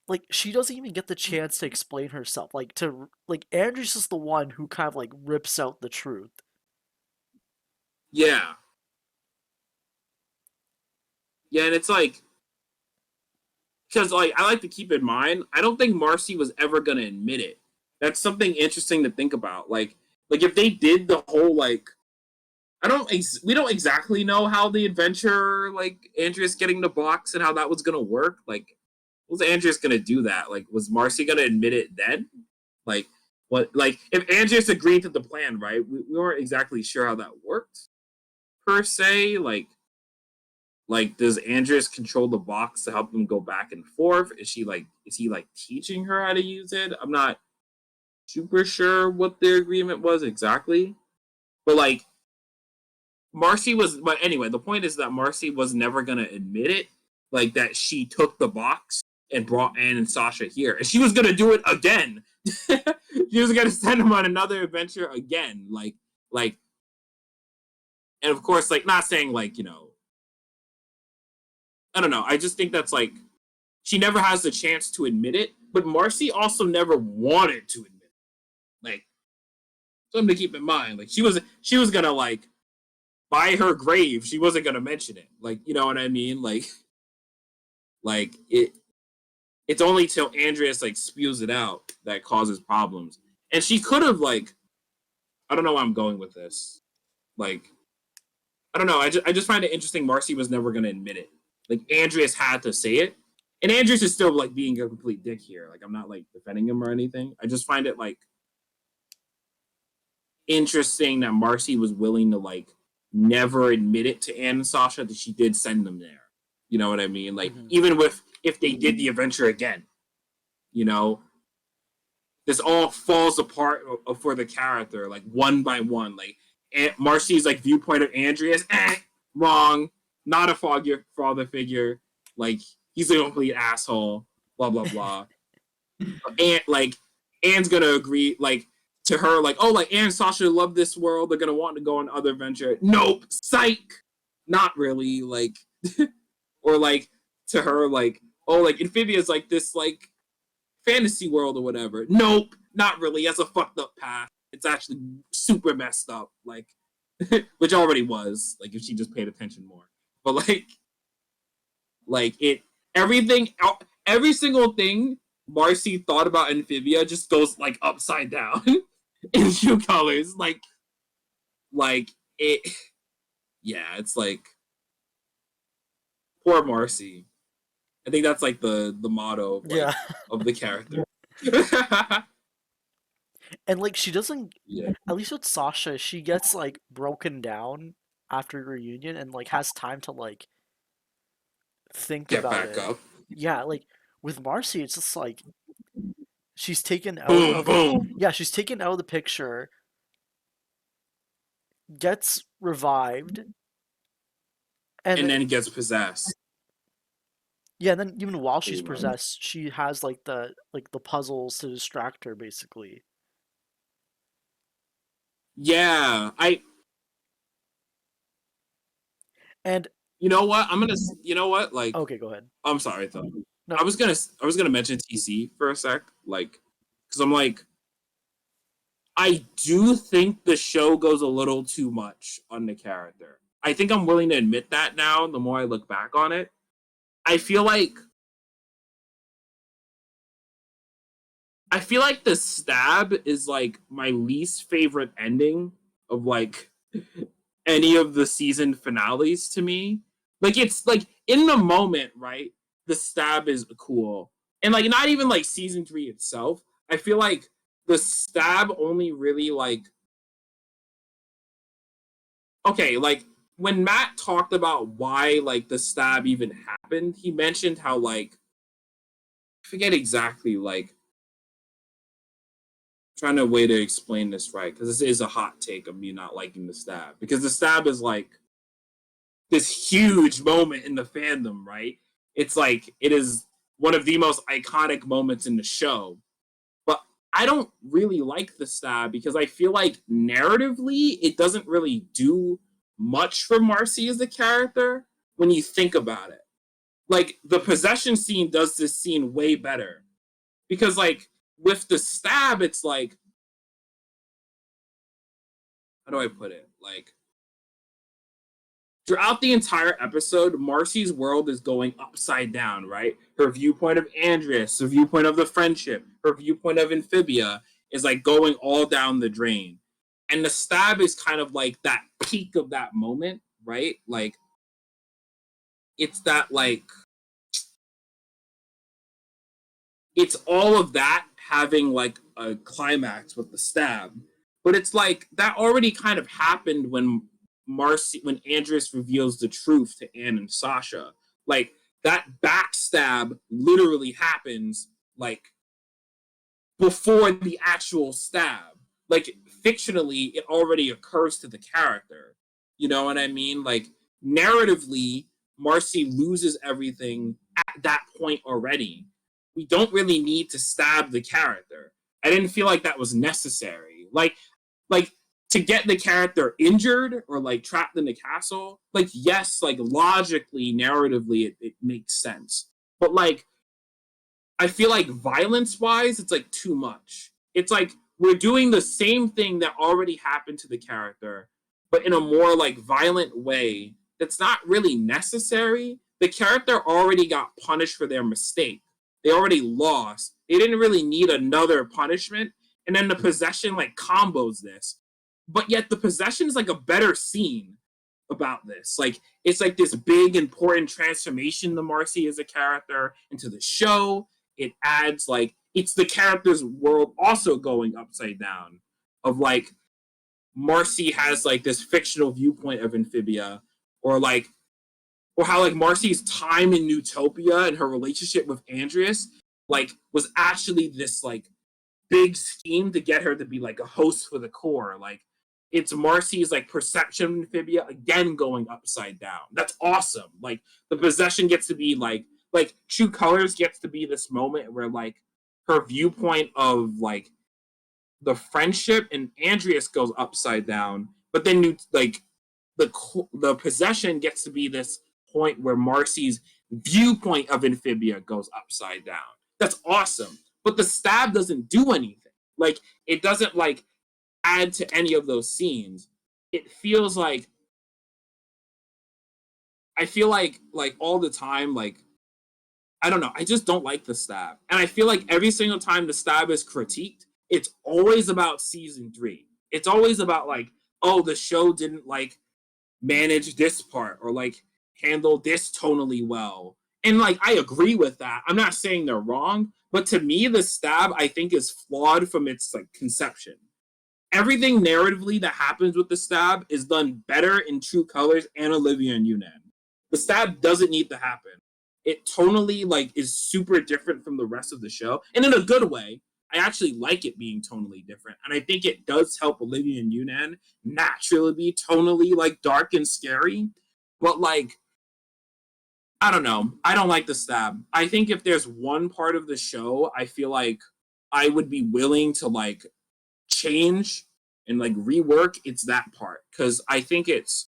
S1: like she doesn't even get the chance to explain herself. Like to like Andress is the one who kind of like rips out the truth.
S2: Yeah. Yeah, and it's like, because like I like to keep in mind, I don't think Marcy was ever gonna admit it. That's something interesting to think about. Like if they did the whole like, we don't exactly know how the adventure, like Andreas getting the box and how that was gonna work. Like, was Andreas gonna do that? Like, was Marcy gonna admit it then? Like, what? Like, if Andreas agreed to the plan, right? We weren't exactly sure how that worked per se. Like, does Andreas control the box to help them go back and forth? Is he like teaching her how to use it? I'm not super sure what their agreement was exactly. But like, but anyway, the point is that Marcy was never gonna admit it, like that she took the box and brought Anne and Sasha here, and she was gonna do it again. She was gonna send them on another adventure again, like, and of course, like, not saying like, I don't know. I just think that's like, she never has the chance to admit it, but Marcy also never wanted to admit it. Like, something to keep in mind. Like, she was gonna like, by her grave, she wasn't gonna mention it. Like, you know what I mean? Like it's only till Andreas like spews it out that causes problems. And she could have like, I don't know where I'm going with this. Like, I don't know. I just find it interesting. Marcy was never gonna admit it. Like, Andreas had to say it, and Andreas is still like being a complete dick here. Like, I'm not like defending him or anything. I just find it like interesting that Marcy was willing to like never admit it to Anne and Sasha that she did send them there. You know what I mean? Like,
S1: Mm-hmm.
S2: even if they did the adventure again, you know, this all falls apart for the character, like one by one. Like, Marcy's like viewpoint of Andreas, wrong, not a father figure. Like, he's a complete asshole. Blah blah blah. And like, Anne's gonna agree like to her like, oh, like Anne and Sasha love this world. They're gonna want to go on other adventure. Nope, psych. Not really. Like, or like to her like, oh, like Amphibia's like this like fantasy world or whatever. Nope, not really. That's a fucked up path. It's actually super messed up. Like, which already was. Like, if she just paid attention more. But like it, everything, every single thing Marcy thought about Amphibia just goes like upside down in true colors. Like it. Yeah, it's like, poor Marcy. I think that's like the motto of
S1: Yeah.
S2: like of the character.
S1: And like she doesn't,
S2: Yeah.
S1: at least with Sasha, she gets like broken down after reunion and like has time to like think
S2: Get
S1: about
S2: back
S1: it.
S2: up.
S1: Yeah, like with Marcy, it's just like she's taken out
S2: Boom,
S1: of,
S2: boom.
S1: yeah, she's taken out of the picture, gets revived, and
S2: And then gets possessed.
S1: yeah, and then even while she's
S2: Pretty much.
S1: possessed, she has like the puzzles to distract her basically.
S2: Yeah.
S1: And
S2: You know what? You know what? Like,
S1: okay, go ahead.
S2: I'm sorry though.
S1: No,
S2: I was gonna mention TC for a sec, like, because I'm like, I do think the show goes a little too much on the character. I think I'm willing to admit that now. The more I look back on it, I feel like the stab is like my least favorite ending of like any of the season finales to me. Like, it's like in the moment, right? The stab is cool. And like, not even like season 3 itself. I feel like the stab only really like, okay, like when Matt talked about why like the stab even happened, he mentioned how like, I forget exactly, like trying to way to explain this right, because this is a hot take of me not liking the stab, because the stab is like this huge moment in the fandom, right? It's like it is one of the most iconic moments in the show. But I don't really like the stab because I feel like narratively it doesn't really do much for Marcy as a character when you think about it. Like the possession scene does this scene way better. Because like with the stab, it's like, how do I put it? Like throughout the entire episode, Marcy's world is going upside down, right? Her viewpoint of Andreas, the viewpoint of the friendship, her viewpoint of Amphibia is like going all down the drain. And the stab is kind of like that peak of that moment, right? Like it's that like it's all of that having like a climax with the stab. But it's like that already kind of happened when Andreas reveals the truth to Anne and Sasha. Like that backstab literally happens like before the actual stab. Like fictionally, it already occurs to the character. You know what I mean? Like narratively, Marcy loses everything at that point already. We don't really need to stab the character. I didn't feel like that was necessary. Like to get the character injured or like trapped in the castle, like yes, like logically, narratively, it makes sense. But like I feel like violence wise, it's like too much. It's like we're doing the same thing that already happened to the character, but in a more like violent way that's not really necessary. The character already got punished for their mistake. They already lost. They didn't really need another punishment. And then the possession like combos this. But yet the possession is like a better scene about this. Like it's like this big important transformation to Marcy as a character into the show. It adds like it's the character's world also going upside down of like Marcy has like this fictional viewpoint of Amphibia or how like Marcy's time in Newtopia and her relationship with Andreas like was actually this like big scheme to get her to be like a host for the core. Like it's Marcy's like perception of Amphibia again going upside down. That's awesome. Like the possession gets to be like True Colors gets to be this moment where like her viewpoint of like the friendship and Andreas goes upside down, but then like the possession gets to be this point where Marcy's viewpoint of Amphibia goes upside down. That's awesome. But the stab doesn't do anything. Like it doesn't like add to any of those scenes. It feels like I feel like all the time like I don't know. I just don't like the stab. And I feel like every single time the stab is critiqued, it's always about season 3. It's always about like, oh, the show didn't like manage this part or like handle this tonally well. And like I agree with that. I'm not saying they're wrong, but to me the stab I think is flawed from its like conception. Everything narratively that happens with the stab is done better in True Colors and Olivia and Yunnan. The stab doesn't need to happen. It tonally like is super different from the rest of the show, and in a good way. I actually like it being tonally different, and I think it does help Olivia and Yunnan naturally be tonally like dark and scary. But like, I don't know. I don't like the stab. I think if there's one part of the show, I feel like I would be willing to like change and like rework. It's that part because I think it's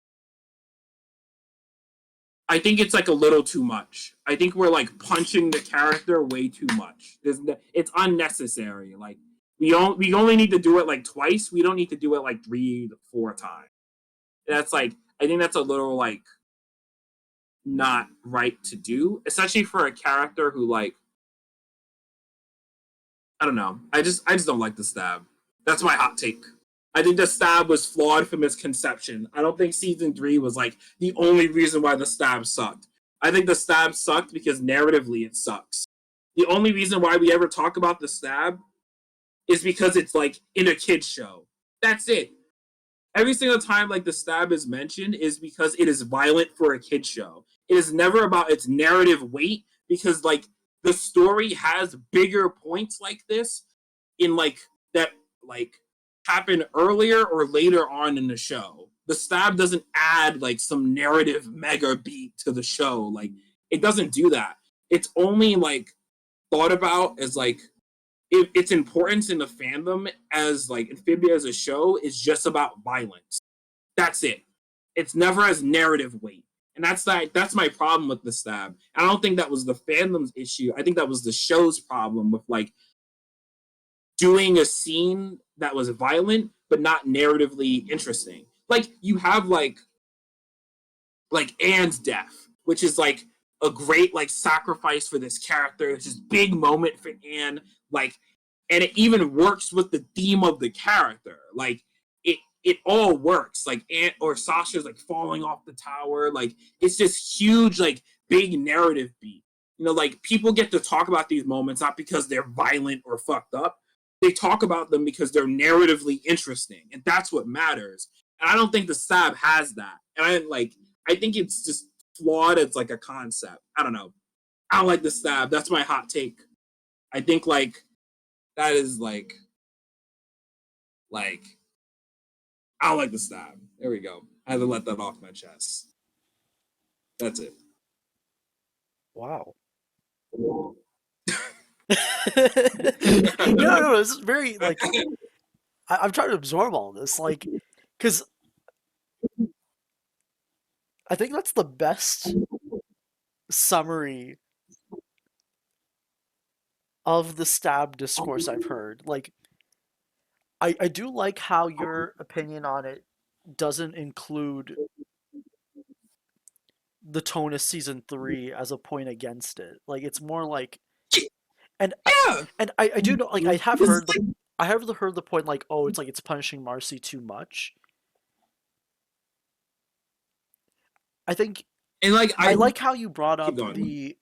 S2: like a little too much. I think we're like punching the character way too much. It's unnecessary. Like we only need to do it like twice. We don't need to do it like 3 to 4 times. That's like I think that's a little like not right to do, especially for a character who like I don't know. I just don't like the stab. That's my hot take. I think the stab was flawed from its conception. I don't think season 3 was like the only reason why the stab sucked. I think the stab sucked because narratively it sucks. The only reason why we ever talk about the stab is because it's like in a kid's show. That's it. Every single time like the stab is mentioned is because it is violent for a kid's show. It is never about its narrative weight because like the story has bigger points like this in like that like happen earlier or later on in the show. The stab doesn't add like some narrative mega beat to the show. Like it doesn't do that. It's only like thought about as like its importance in the fandom as like Amphibia as a show is just about violence. That's it. It's never as narrative weight. And that's my problem with the stab. I don't think that was the fandom's issue. I think that was the show's problem with like doing a scene that was violent but not narratively interesting. Like you have like Anne's death, which is like a great like sacrifice for this character. It's this big moment for Anne, like, and it even works with the theme of the character. Like it all works. Like Anne or Sasha's like falling off the tower. Like it's this huge like big narrative beat. You know, like people get to talk about these moments not because they're violent or fucked up. They talk about them because they're narratively interesting, and that's what matters. And I don't think the stab has that. And I think it's just flawed as like a concept. I don't know. I don't like the stab. That's my hot take. I think like that is like I don't like the stab. There we go. I had to let that off my chest. That's it.
S1: Wow. No, this is very like I'm trying to absorb all this, like, because I think that's the best summary of the stab discourse I've heard. Like, I do like how your opinion on it doesn't include the tone of season 3 as a point against it. Like, it's more like, and
S2: Yeah.
S1: I do know, like, I have heard the point like, oh, it's like it's punishing Marcy too much. I think
S2: And like
S1: I like how you brought
S2: keep
S1: up
S2: going.
S1: the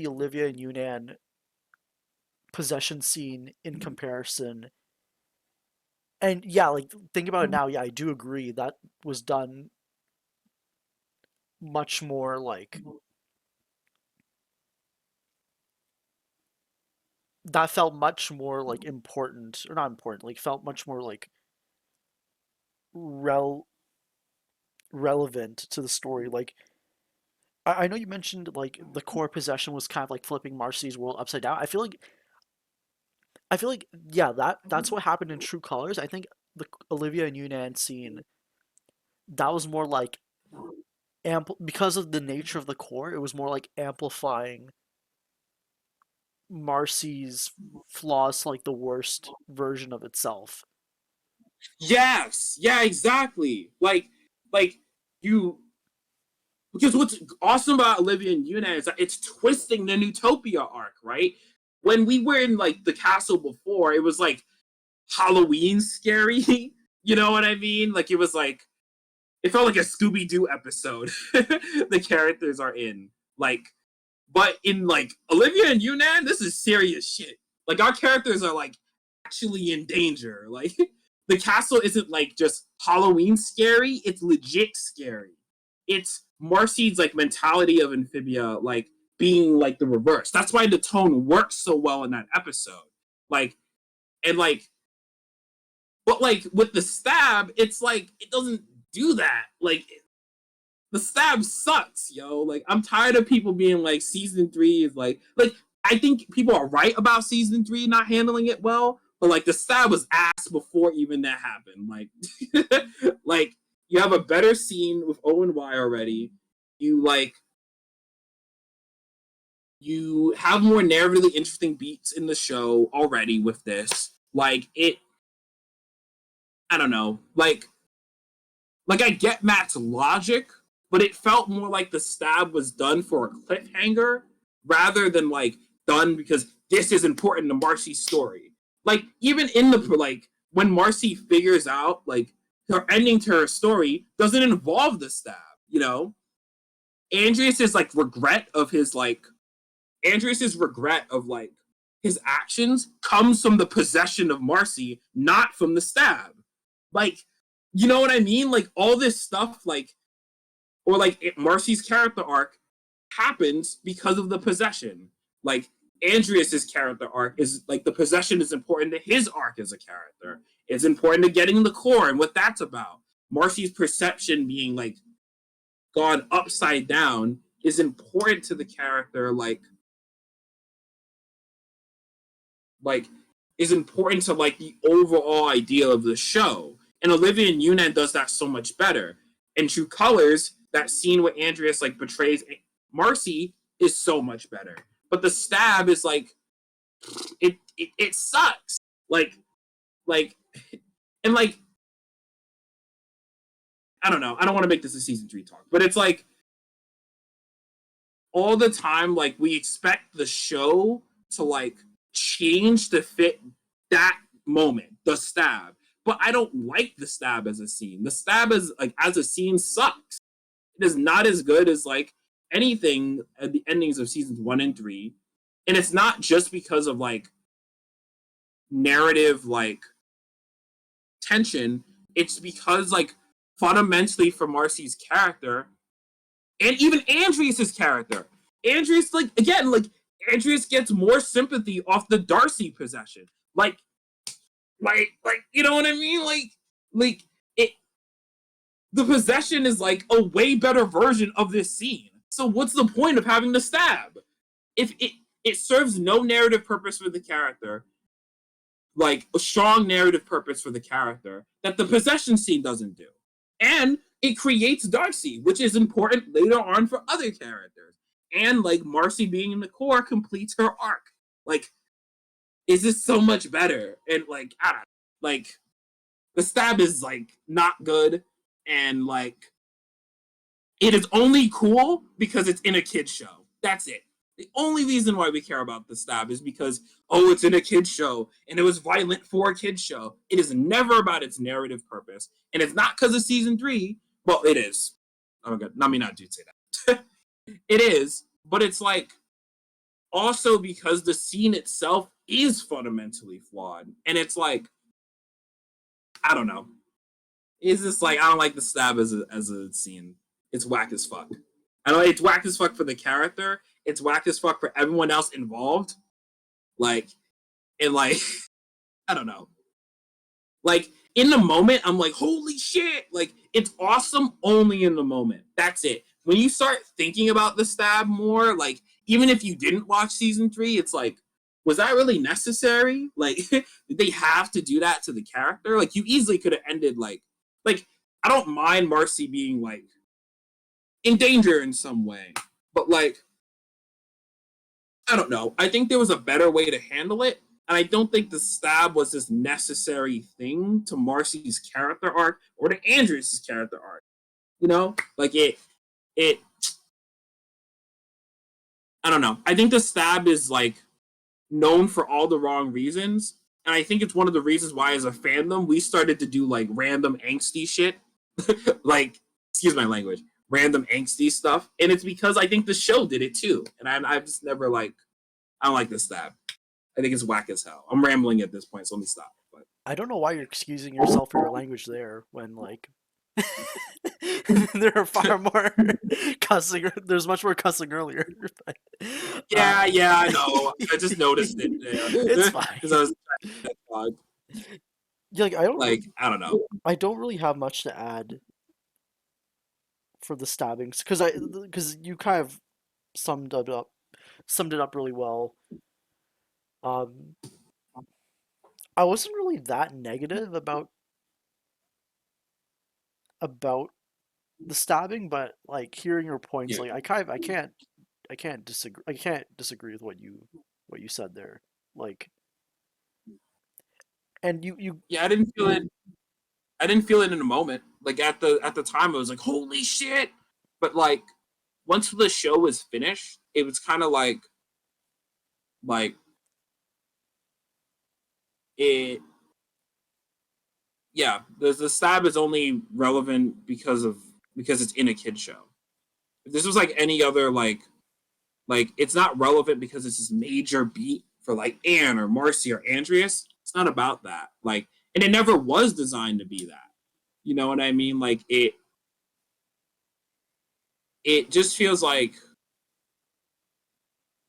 S1: Olivia and Yunnan possession scene in comparison. And yeah, like think about it now, yeah, I do agree that was done much more like that felt much more like important or not important, like felt much more like rel relevant to the story. Like I know you mentioned like the core possession was kind of like flipping Marcy's world upside down. I feel like yeah, that's what happened in True Colors. I think the Olivia and Yunnan scene that was more like because of the nature of the core, it was more like amplifying Marcy's flaws to like the worst version of itself.
S2: Yes. Yeah, exactly. Like you because what's awesome about Olivia and Yuna is that it's twisting the Utopia arc, right? When we were in like the castle before, it was like Halloween scary. You know what I mean? Like it was like it felt like a Scooby Doo episode. The characters are in like, but in like Olivia and Yunnan, this is serious shit. Like our characters are like actually in danger. Like the castle isn't like just Halloween scary; it's legit scary. It's Marcy's like mentality of Amphibia, like being like the reverse. That's why the tone works so well in that episode. Like and like, but like with the stab, it's like it doesn't do that. Like the stab sucks, yo. Like I'm tired of people being like season 3 is like I think people are right about season 3 not handling it well, but like the stab was ass before even that happened. Like like you have a better scene with O and Y already. You like you have more narratively interesting beats in the show already with this. Like it I don't know. Like I get Matt's logic, but it felt more like the stab was done for a cliffhanger rather than like done because this is important to Marcy's story. Like even in the like when Marcy figures out like her ending to her story doesn't involve the stab, you know? Andreas's like regret of his like Andreas's regret of like his actions comes from the possession of Marcy, not from the stab. Like, you know what I mean? Like all this stuff, like or like Marcy's character arc happens because of the possession. Like Andreas's character arc is like the possession is important to his arc as a character. It's important to getting the core and what that's about. Marcy's perception being like gone upside down is important to the character, like is important to like the overall idea of the show. And Olivia and Yunan does that so much better. In True Colors, that scene where Andreas like betrays Marcy is so much better. But the stab is like it sucks. Like and like I don't know. I don't want to make this a season 3 talk, but it's like all the time, like we expect the show to like change to fit that moment, the stab. But I don't like the stab as a scene. The stab as a scene sucks. It is not as good as like anything at the endings of seasons 1 and 3. And it's not just because of like narrative like tension. It's because like fundamentally for Marcy's character and even Andreas's character. Andreas like again like Andreas gets more sympathy off the Darcy possession. Like you know what I mean? Like it the possession is like a way better version of this scene. So what's the point of having the stab? If it serves no narrative purpose for the character, like a strong narrative purpose for the character that the possession scene doesn't do. And it creates Darcy, which is important later on for other characters. And like Marcy being in the core completes her arc. Like, is this so much better? And like, I don't know, like the stab is like not good, and like it is only cool because it's in a kid's show. That's it. The only reason why we care about the stab is because, oh, it's in a kid's show and it was violent for a kid's show. It is never about its narrative purpose. And it's not because of season 3. Well, it is. Oh my god. I mean, I do say that. It is. But it's like also because the scene itself is fundamentally flawed. And it's like, I don't know. It's just like, I don't like the stab as a scene. It's whack as fuck. I know it's whack as fuck for the character. It's whack as fuck for everyone else involved. Like, and like, I don't know. Like, in the moment, I'm like, holy shit. Like, it's awesome only in the moment. That's it. When you start thinking about the stab more, like, even if you didn't watch season 3, it's like, was that really necessary? Like, did they have to do that to the character? Like, you easily could have ended, like, I don't mind Marcy being, like, in danger in some way. But, like, I don't know. I think there was a better way to handle it. And I don't think the stab was this necessary thing to Marcy's character arc or to Andreas' character arc. You know? Like, it I don't know. I think the stab is, like, known for all the wrong reasons. And I think it's one of the reasons why, as a fandom, we started to do, like, random angsty shit. Like, excuse my language. Random angsty stuff. And it's because I think the show did it, too. And I've just never, like, I don't like the stab. I think it's whack as hell. I'm rambling at this point, so let me stop. But
S1: I don't know why you're excusing yourself for your language there when, like, there are far more cussing. There's much more cussing earlier. But,
S2: yeah, I know. I just noticed it. Yeah.
S1: It's fine.
S2: Because I was trying to
S1: Yeah, like,
S2: I don't know.
S1: I don't really have much to add for the stabbings because you kind of summed it up really well. I wasn't really that negative about the stabbing, but like hearing your points,
S2: Yeah.
S1: like I can't disagree with what you said there. Like, and you
S2: Yeah, I didn't feel it. I didn't feel it in a moment. Like at the time, I was like, "Holy shit!" But like, once the show was finished, it was kind of like it. Yeah, the stab is only relevant because it's in a kid show. If this was like any other like it's not relevant because it's this major beat for like Anne or Marcy or Andreas. It's not about that. Like, and it never was designed to be that. You know what I mean? Like it just feels like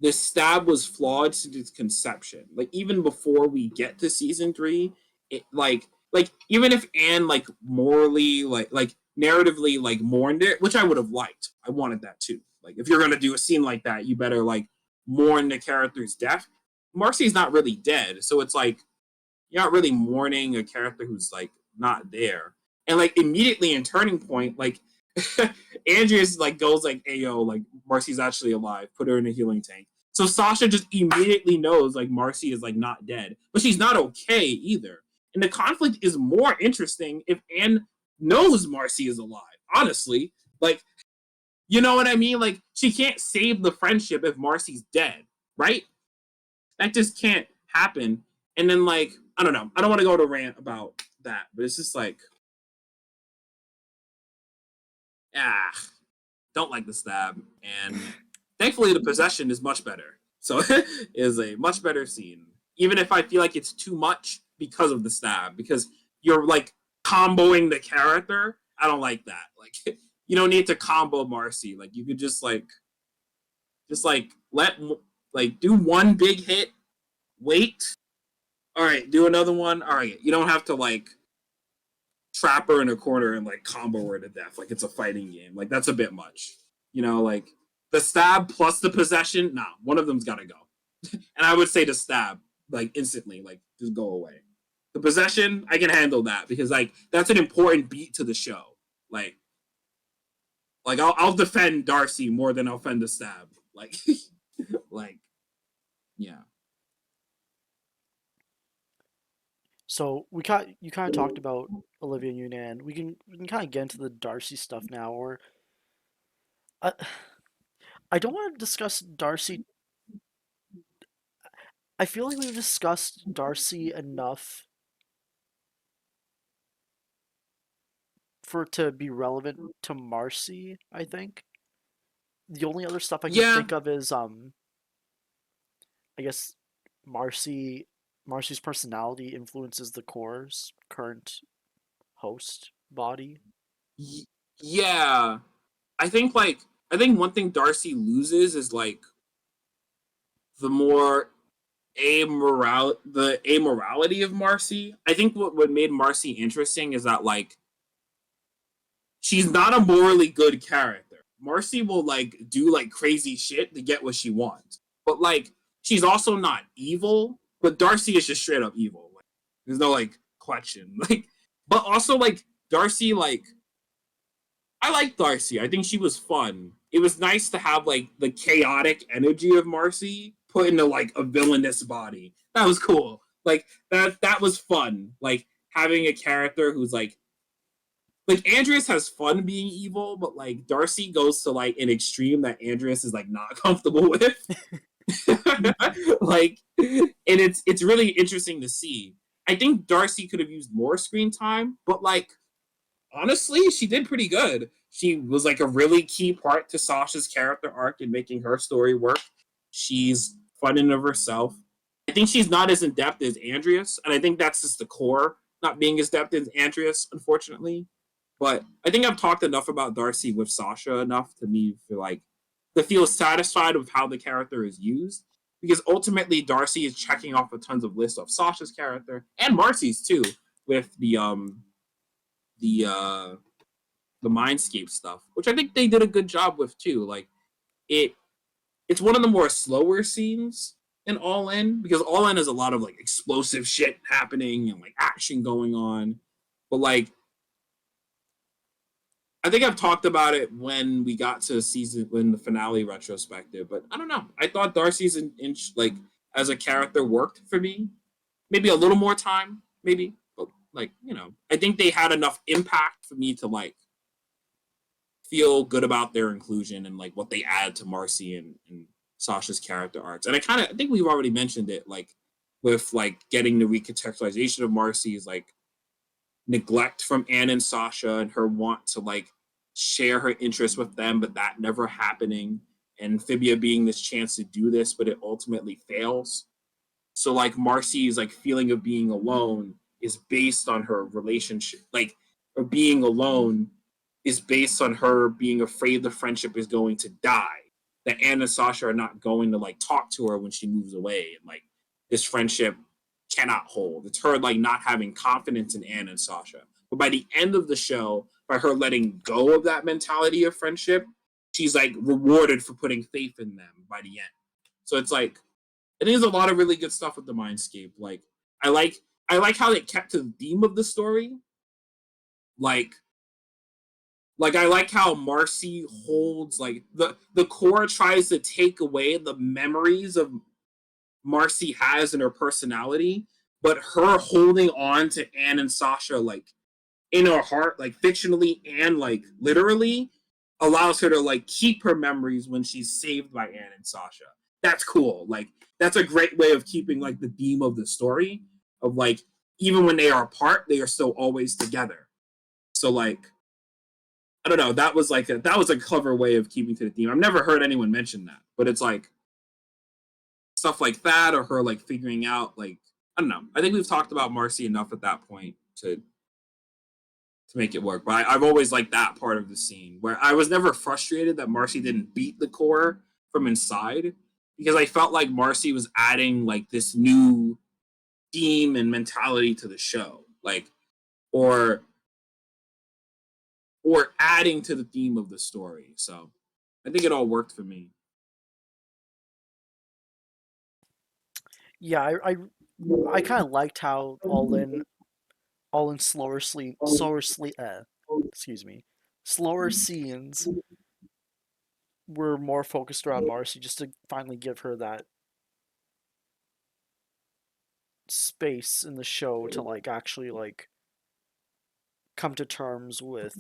S2: the stab was flawed since its conception. Like even before we get to season 3, it like even if Anne like morally like narratively like mourned it, which I would have liked. I wanted that too. Like if you're gonna do a scene like that, you better like mourn the character's death. Marcy's not really dead, so it's like you're not really mourning a character who's like not there. And like immediately in Turning Point, like Andreas like goes like, "Hey yo, like Marcy's actually alive. Put her in a healing tank." So Sasha just immediately knows like Marcy is like not dead, but she's not okay either. And the conflict is more interesting if Anne knows Marcy is alive. Honestly, like you know what I mean? Like she can't save the friendship if Marcy's dead, right? That just can't happen. And then like I don't know. I don't want to go to rant about that, but it's just like ah, don't like the stab. And thankfully, the possession is much better. So it is a much better scene. Even if I feel like it's too much because of the stab, because you're like comboing the character. I don't like that. Like you don't need to combo Marcy. Like you could just like let like do one big hit, wait. All right, do another one. All right, you don't have to like trap her in a corner and like combo her to death like it's a fighting game. Like that's a bit much. You know, like the stab plus the possession. Nah, one of them's got to go. And I would say the stab like instantly, like just go away. The possession, I can handle that because like that's an important beat to the show. Like, I'll defend Darcy more than I'll defend the stab. Like, like, yeah.
S1: So you kind of talked about Olivia and Yunan. We can kind of get into the Darcy stuff now, or I I don't want to discuss Darcy. I feel like we've discussed Darcy enough for it to be relevant to Marcy. I think the only other stuff I can
S2: Yeah,
S1: think of is I guess Marcy Marcy's personality influences the core's current host body.
S2: yeah. I think like I think one thing Darcy loses is like the more the amorality of Marcy. I think what made Marcy interesting is that like she's not a morally good character. Marcy will like do like crazy shit to get what she wants. But like she's also not evil, but Darcy is just straight up evil. Like, there's no like question. Like but also like Darcy like I like Darcy. I think she was fun. It was nice to have like the chaotic energy of Marcy put into like a villainous body. That was cool. Like that was fun. Like having a character who's like Andreas has fun being evil, but like Darcy goes to like an extreme that Andreas is like not comfortable with. Like and it's really interesting to see. I think Darcy could have used more screen time, but like honestly, she did pretty good. She was like a really key part to Sasha's character arc in making her story work. She's fun in of herself. I think she's not as in depth as Andreas, and I think that's just the core, not being as depth as Andreas, unfortunately. But I think I've talked enough about Darcy with Sasha enough to me feel like to feel satisfied with how the character is used. Because ultimately Darcy is checking off a tons of lists of Sasha's character and Marcy's too, with the uh the Mindscape stuff, which I think they did a good job with too. Like it it's one of the more slower scenes in All In because All In has a lot of like explosive shit happening and like action going on. But like I think I've talked about it when we got to season when the finale retrospective, but I don't know. I thought Darcy's inch like as a character worked for me. Maybe a little more time, maybe. But like, you know, I think they had enough impact for me to like feel good about their inclusion and like what they add to Marcy and Sasha's character arcs. And I think we've already mentioned it, like with like getting the recontextualization of Marcy's like neglect from Anne and Sasha and her want to like share her interest with them, but that never happening. And Amphibia being this chance to do this, but it ultimately fails. So like Marcy's like feeling of being alone is based on her relationship, like or being alone is based on her being afraid the friendship is going to die. that Anne and Sasha are not going to like talk to her when she moves away, and like this friendship cannot hold. It's her like not having confidence in Anne and Sasha. But by the end of the show, by her letting go of that mentality of friendship, she's like rewarded for putting faith in them by the end. So it's like it is a lot of really good stuff with the Mindscape. Like I like I like how they kept to the theme of the story. Like I like how Marcy holds like the core tries to take away the memories of Marcy has in her personality, but her holding on to Anne and Sasha like in her heart, like fictionally and like literally, allows her to like keep her memories when she's saved by Anne and Sasha. That's cool. Like that's a great way of keeping like the theme of the story of like even when they are apart, they are still always together. So like I don't know, that was a clever way of keeping to the theme. I've never heard anyone mention that, but it's like stuff like that or her like figuring out like I don't know. I think we've talked about Marcy enough at that point to make it work. But I've always liked that part of the scene where I was never frustrated that Marcy didn't beat the core from inside because I felt like Marcy was adding like this new theme and mentality to the show, like or adding to the theme of the story. So I think it all worked for me.
S1: Yeah, I kind of liked how all in excuse me, slower scenes were more focused around Marcy just to finally give her that space in the show to like actually like come to terms with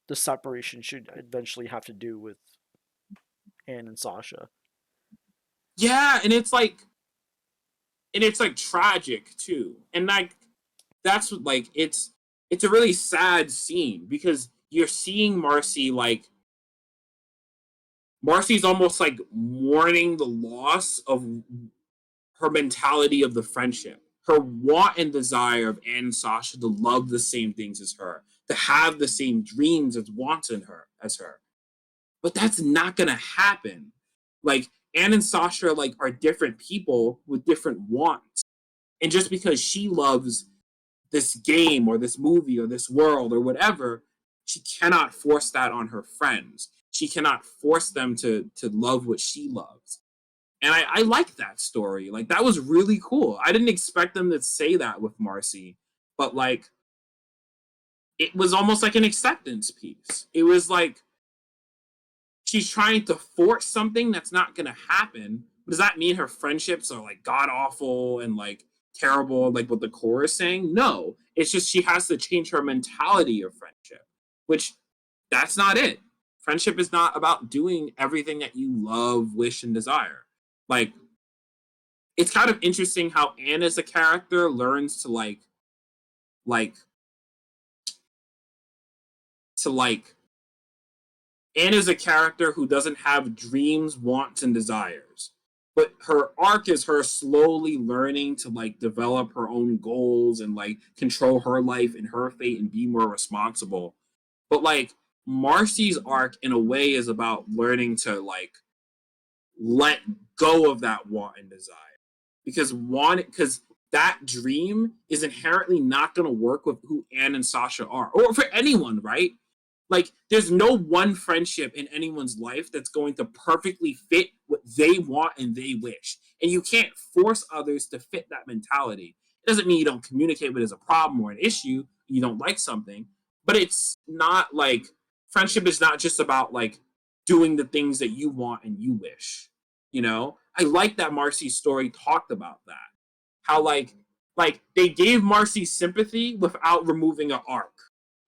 S1: the separation should eventually have to do with Anne and Sasha.
S2: Yeah, and it's like tragic too. And like that's like it's a really sad scene because you're seeing Marcy like Marcy's almost like mourning the loss of her mentality of the friendship, her want and desire of Anne and Sasha to love the same things as her, to have the same dreams as wants in her as her. But that's not gonna happen. Like Anne and Sasha like are different people with different wants. And just because she loves this game or this movie or this world or whatever, she cannot force that on her friends. She cannot force them to love what she loves. And I like that story. Like that was really cool. I didn't expect them to say that with Marcy, but like it was almost like an acceptance piece. It was like she's trying to force something that's not gonna happen. Does that mean her friendships are like god awful and like terrible, like what the core is saying? No. It's just she has to change her mentality of friendship, which that's not it. Friendship is not about doing everything that you love, wish, and desire. Like, it's kind of interesting how Anne as a character learns like, to like, Anne is a character who doesn't have dreams, wants, and desires. But her arc is her slowly learning to like develop her own goals and like control her life and her fate and be more responsible. But like Marcy's arc in a way is about learning to like let go of that want and desire. Because that dream is inherently not going to work with who Anne and Sasha are, or for anyone, right? Like, there's no one friendship in anyone's life that's going to perfectly fit what they want and they wish. And you can't force others to fit that mentality. It doesn't mean you don't communicate with it as a problem or an issue, you don't like something, but it's not like friendship is not just about like doing the things that you want and you wish. You know? I like that Marcy's story talked about that. How like they gave Marcy sympathy without removing an arc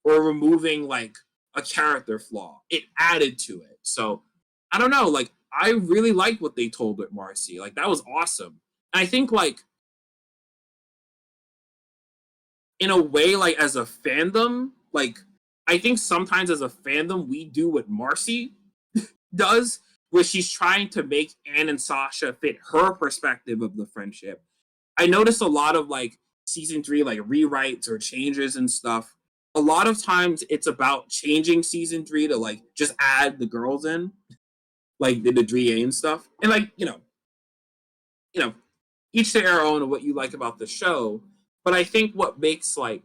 S2: or removing like a character flaw. It added to it. So I don't know. Like I really like what they told with Marcy. Like that was awesome. And I think like in a way, like as a fandom, like I think sometimes as a fandom we do what Marcy does, where she's trying to make Anne and Sasha fit her perspective of the friendship. I noticed a lot of like season 3 like rewrites or changes and stuff. A lot of times it's about changing season 3 to like just add the girls in. like the Drie and stuff. And like, you know, each to their own of what you like about the show. But I think what makes like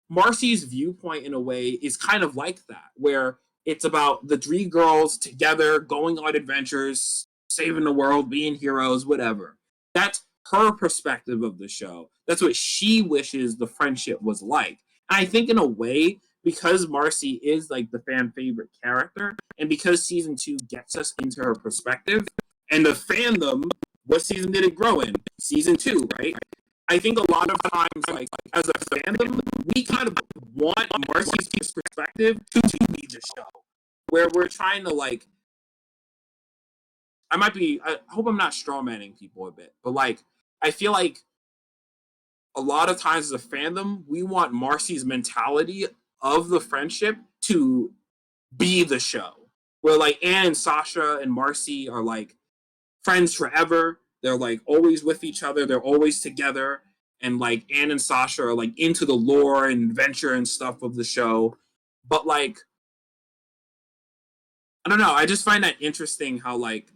S2: Marcy's viewpoint in a way is kind of like that, where it's about the three girls together going on adventures, saving the world, being heroes, whatever. That's her perspective of the show. That's what she wishes the friendship was like. And I think in a way, because Marcy is like the fan favorite character, and because season 2 gets us into her perspective, and the fandom, what season did it grow in? Season 2, right? I think a lot of times, like as a fandom, we kind of want Marcy's perspective to be the show, where we're trying to like. I hope I'm not strawmanning people a bit, but like I feel like a lot of times as a fandom, we want Marcy's mentality of the friendship to be the show, where like Anne and Sasha and Marcy are like friends forever. They're like always with each other. They're always together. And like Anne and Sasha are like into the lore and adventure and stuff of the show. But like, I don't know. I just find that interesting how like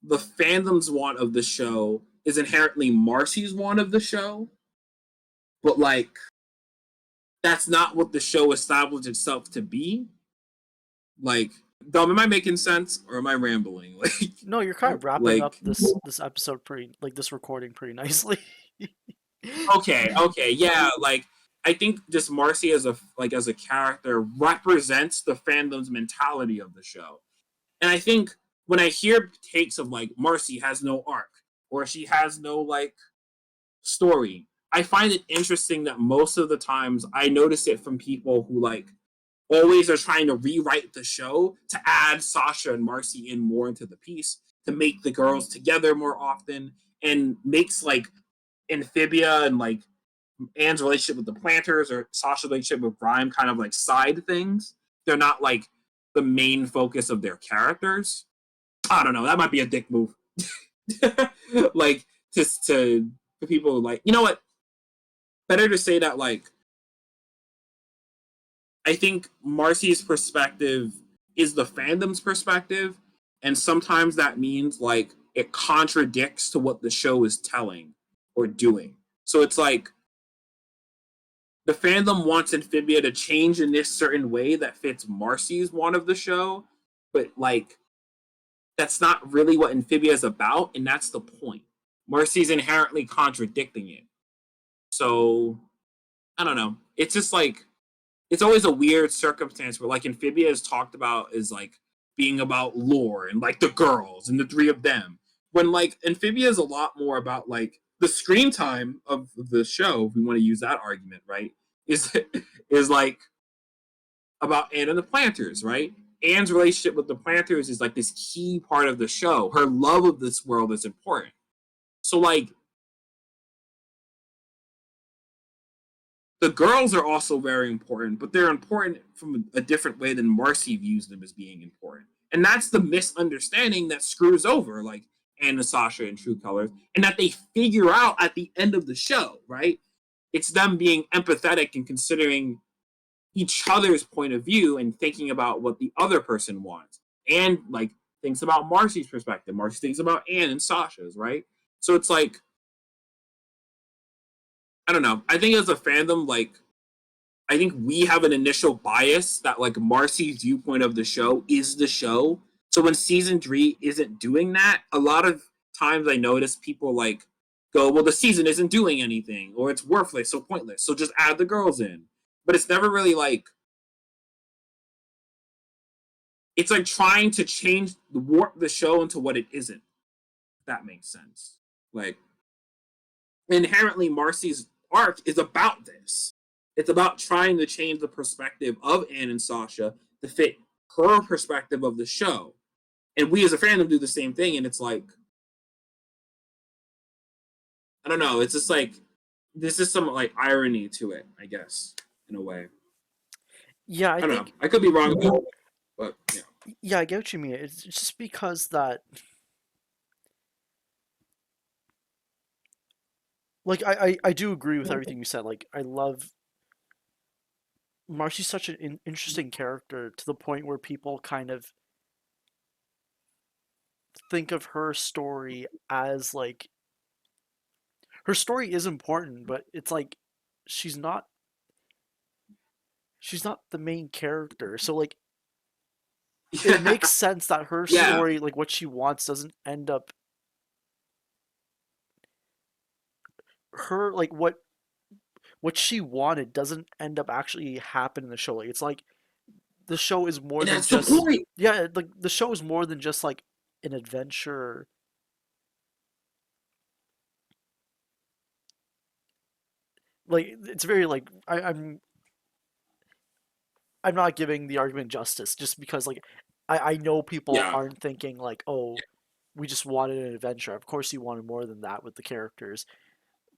S2: the fandom's want of the show is inherently Marcy's want of the show. But like, that's not what the show established itself to be. Like, Dom, am I making sense or am I rambling? Like,
S1: No, you're kind of wrapping up
S2: like
S1: this episode this recording pretty nicely.
S2: okay, yeah, like I think just Marcy as a character represents the fandom's mentality of the show. And I think when I hear takes of like Marcy has no arc or she has no like story, I find it interesting that most of the times I notice it from people who like always are trying to rewrite the show to add Sasha and Marcy in more into the piece to make the girls together more often and makes like Amphibia and like Anne's relationship with the planters or Sasha's relationship with Grime kind of like side things. They're not like the main focus of their characters. I don't know. That might be a dick move. Like just to for people like you know what? Better to say that like I think Marcy's perspective is the fandom's perspective, and sometimes that means like it contradicts to what the show is telling or doing. So it's like the fandom wants Amphibia to change in this certain way that fits Marcy's want of the show, but like that's not really what Amphibia is about, and that's the point. Marcy's inherently contradicting it. So I don't know. It's just like it's always a weird circumstance where like Amphibia is talked about as like being about lore and like the girls and the three of them. When like Amphibia is a lot more about like the screen time of the show, if we want to use that argument, right? Is is like about Anne and the planters, right? Anne's relationship with the planters is like this key part of the show. Her love of this world is important. So like the girls are also very important, but they're important from a different way than Marcy views them as being important. And that's the misunderstanding that screws over like Anne and Sasha in True Colors, and that they figure out at the end of the show, right? It's them being empathetic and considering each other's point of view and thinking about what the other person wants. And like thinks about Marcy's perspective. Marcy thinks about Anne and Sasha's, right? So it's like I don't know. I think as a fandom, like I think we have an initial bias that like Marcy's viewpoint of the show is the show. So when season 3 isn't doing that, a lot of times I notice people like go, well, the season isn't doing anything, or it's worthless, so pointless. So just add the girls in. But it's never really like it's like trying to change warp the show into what it isn't. If that makes sense. Like inherently Marcy's arc is about this. It's about trying to change the perspective of Anne and Sasha to fit her perspective of the show. And we as a fandom do the same thing, and it's like I don't know, it's just like this is some like irony to it, I guess, in a way.
S1: Yeah, I
S2: I don't know.
S1: think
S2: I could be wrong, but yeah.
S1: yeah, I get what you mean. It's just because that like I do agree with everything you said. Like I love Marcy's such an interesting character to the point where people kind of think of her story as like her story is important, but it's like she's not she's not the main character. So like it
S2: Yeah,
S1: makes sense that her
S2: yeah,
S1: story, like what she wants, doesn't end up her like what she wanted doesn't end up actually happen in the show. Like it's like the show is more
S2: and
S1: than
S2: that's the
S1: just
S2: point.
S1: yeah, like the show is more than just like an adventure. Like it's very like I'm not giving the argument justice just because like I know people
S2: Yeah,
S1: aren't thinking like, oh, we just wanted an adventure. Of course you wanted more than that with the characters.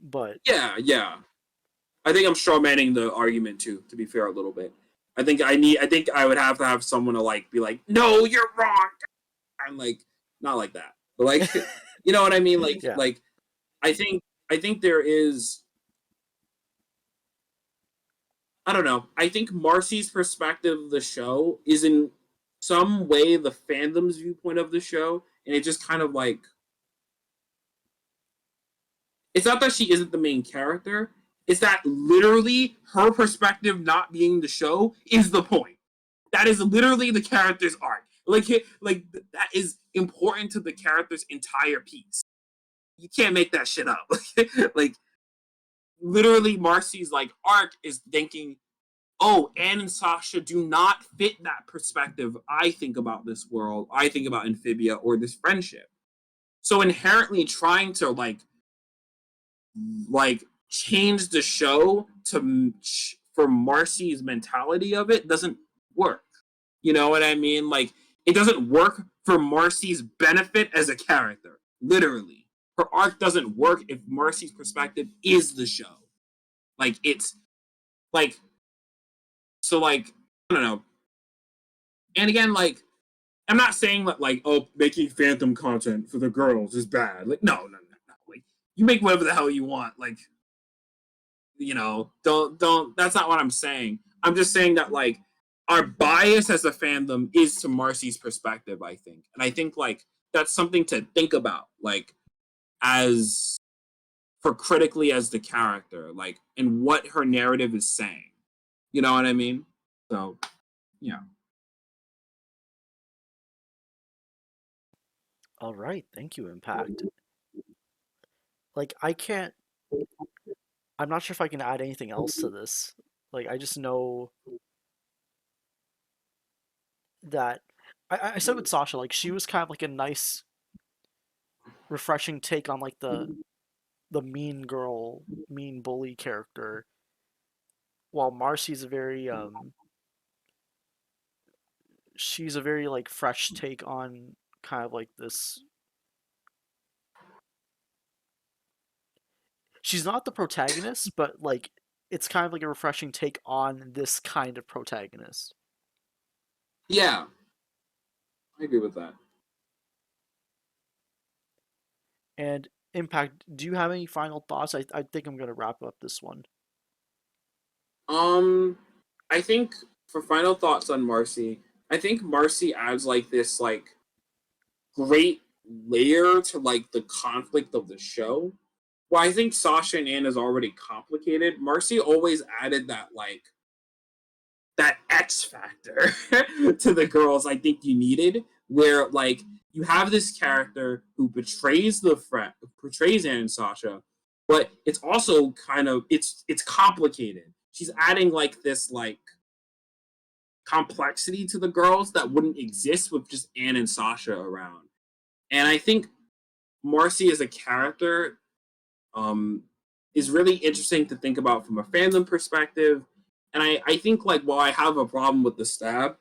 S1: But
S2: yeah, yeah. I think I'm strawmanning the argument too. To be fair, a little bit. I think I would have to have someone to like be like, no, you're wrong. I'm like, not like that, but like, you know what I mean? Like,
S1: yeah.
S2: like I think I think there is. I don't know. I think Marcy's perspective of the show is in some way the fandom's viewpoint of the show, and it just kind of like it's not that she isn't the main character. It's that literally her perspective not being the show is the point. That is literally the character's arc. Like that is important to the character's entire piece. You can't make that shit up. Like literally, Marcy's like arc is thinking, oh, Anne and Sasha do not fit that perspective I think about this world, I think about Amphibia or this friendship. So inherently trying to like change the show to for Marcy's mentality of it doesn't work. You know what I mean? Like it doesn't work for Marcy's benefit as a character. Literally, her arc doesn't work if Marcy's perspective is the show. Like it's like so like I don't know. And again, like I'm not saying that like oh making Phantom content for the girls is bad. Like no. Like you make whatever the hell you want. Like don't that's not what I'm saying. I'm just saying that like our bias as a fandom is to Marcy's perspective, I think. And I think like that's something to think about, like as for critically as the character, like and what her narrative is saying. You know what I mean? So yeah.
S1: All right, thank you, Impact. Like I'm not sure if I can add anything else to this. Like I just know that I said with Sasha, like she was kind of like a nice, refreshing take on like the mean girl, mean bully character, while Marcy's a very she's a very like fresh take on kind of like this. She's not the protagonist, but like it's kind of like a refreshing take on this kind of protagonist.
S2: Yeah, I agree with that.
S1: And Impact, do you have any final thoughts? I think I'm gonna wrap up this one.
S2: Um I think for final thoughts on Marcy, I think Marcy adds like this like great layer to like the conflict of the show. Well, I think Sasha and Anna is already complicated. Marcy always added that like that X factor to the girls I think you needed, where like you have this character who betrays the friend, portrays Anna and Sasha, but it's also kind of it's complicated. She's adding like this like complexity to the girls that wouldn't exist with just Anne and Sasha around. And I think Marcy as a character um, is really interesting to think about from a fandom perspective. And I think like while I have a problem with the stab,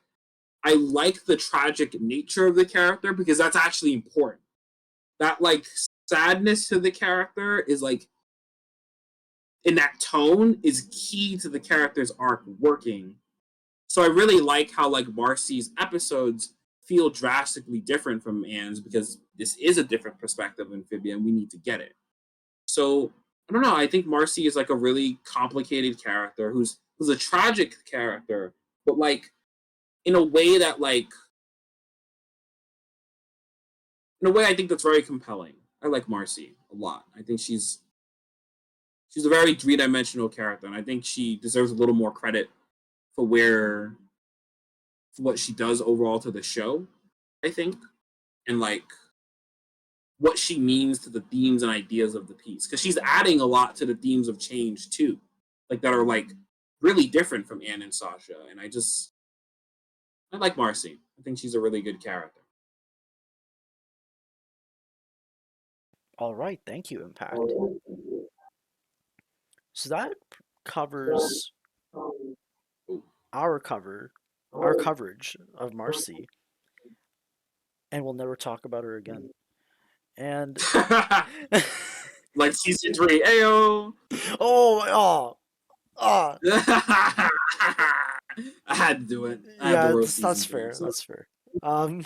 S2: I like the tragic nature of the character because that's actually important. That like sadness to the character is like in that tone is key to the character's arc working. So I really like how like Marcy's episodes feel drastically different from Anne's because this is a different perspective of Amphibia and we need to get it. So I don't know. I think Marcy is like a really complicated character who's a tragic character, but like in a way that like in a way, I think that's very compelling. I like Marcy a lot. I think she's a very three dimensional character, and I think she deserves a little more credit for for what she does overall to the show. I think, and like what she means to the themes and ideas of the piece, because she's adding a lot to the themes of change too, like that are like really different from Anne and Sasha. And I like Marcy. I think she's a really good character.
S1: All right, thank you, Impact. So that covers
S2: Ooh.
S1: our our coverage of Marcy, and we'll never talk about her again. And
S2: Like season three, ayo.
S1: oh, oh,
S2: I had to do it. I had to
S1: yeah,
S2: roast
S1: that's
S2: season three.
S1: fair.
S2: So.
S1: That's fair. Um,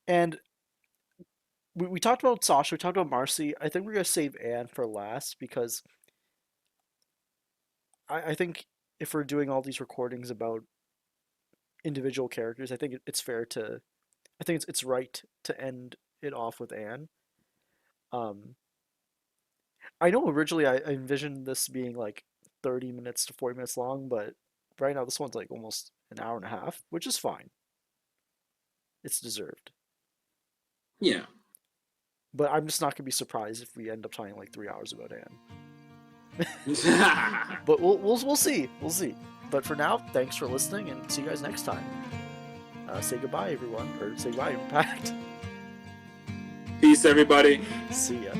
S1: and we talked about Sasha. We talked about Marcy. I think we're gonna save Anne for last because I think if we're doing all these recordings about individual characters, I think it's fair to. I think it's right to end it off with Anne. Um, I know originally I envisioned this being like 30 minutes to 40 minutes long, but right now this one's like almost an hour and a half, which is fine. It's deserved.
S2: Yeah.
S1: But I'm just not gonna be surprised if we end up talking like 3 hours about Anne. But we'll see. We'll see. But for now, thanks for listening and see you guys next time. Say goodbye, everyone, or say bye, Impact.
S2: Peace, everybody.
S1: See ya.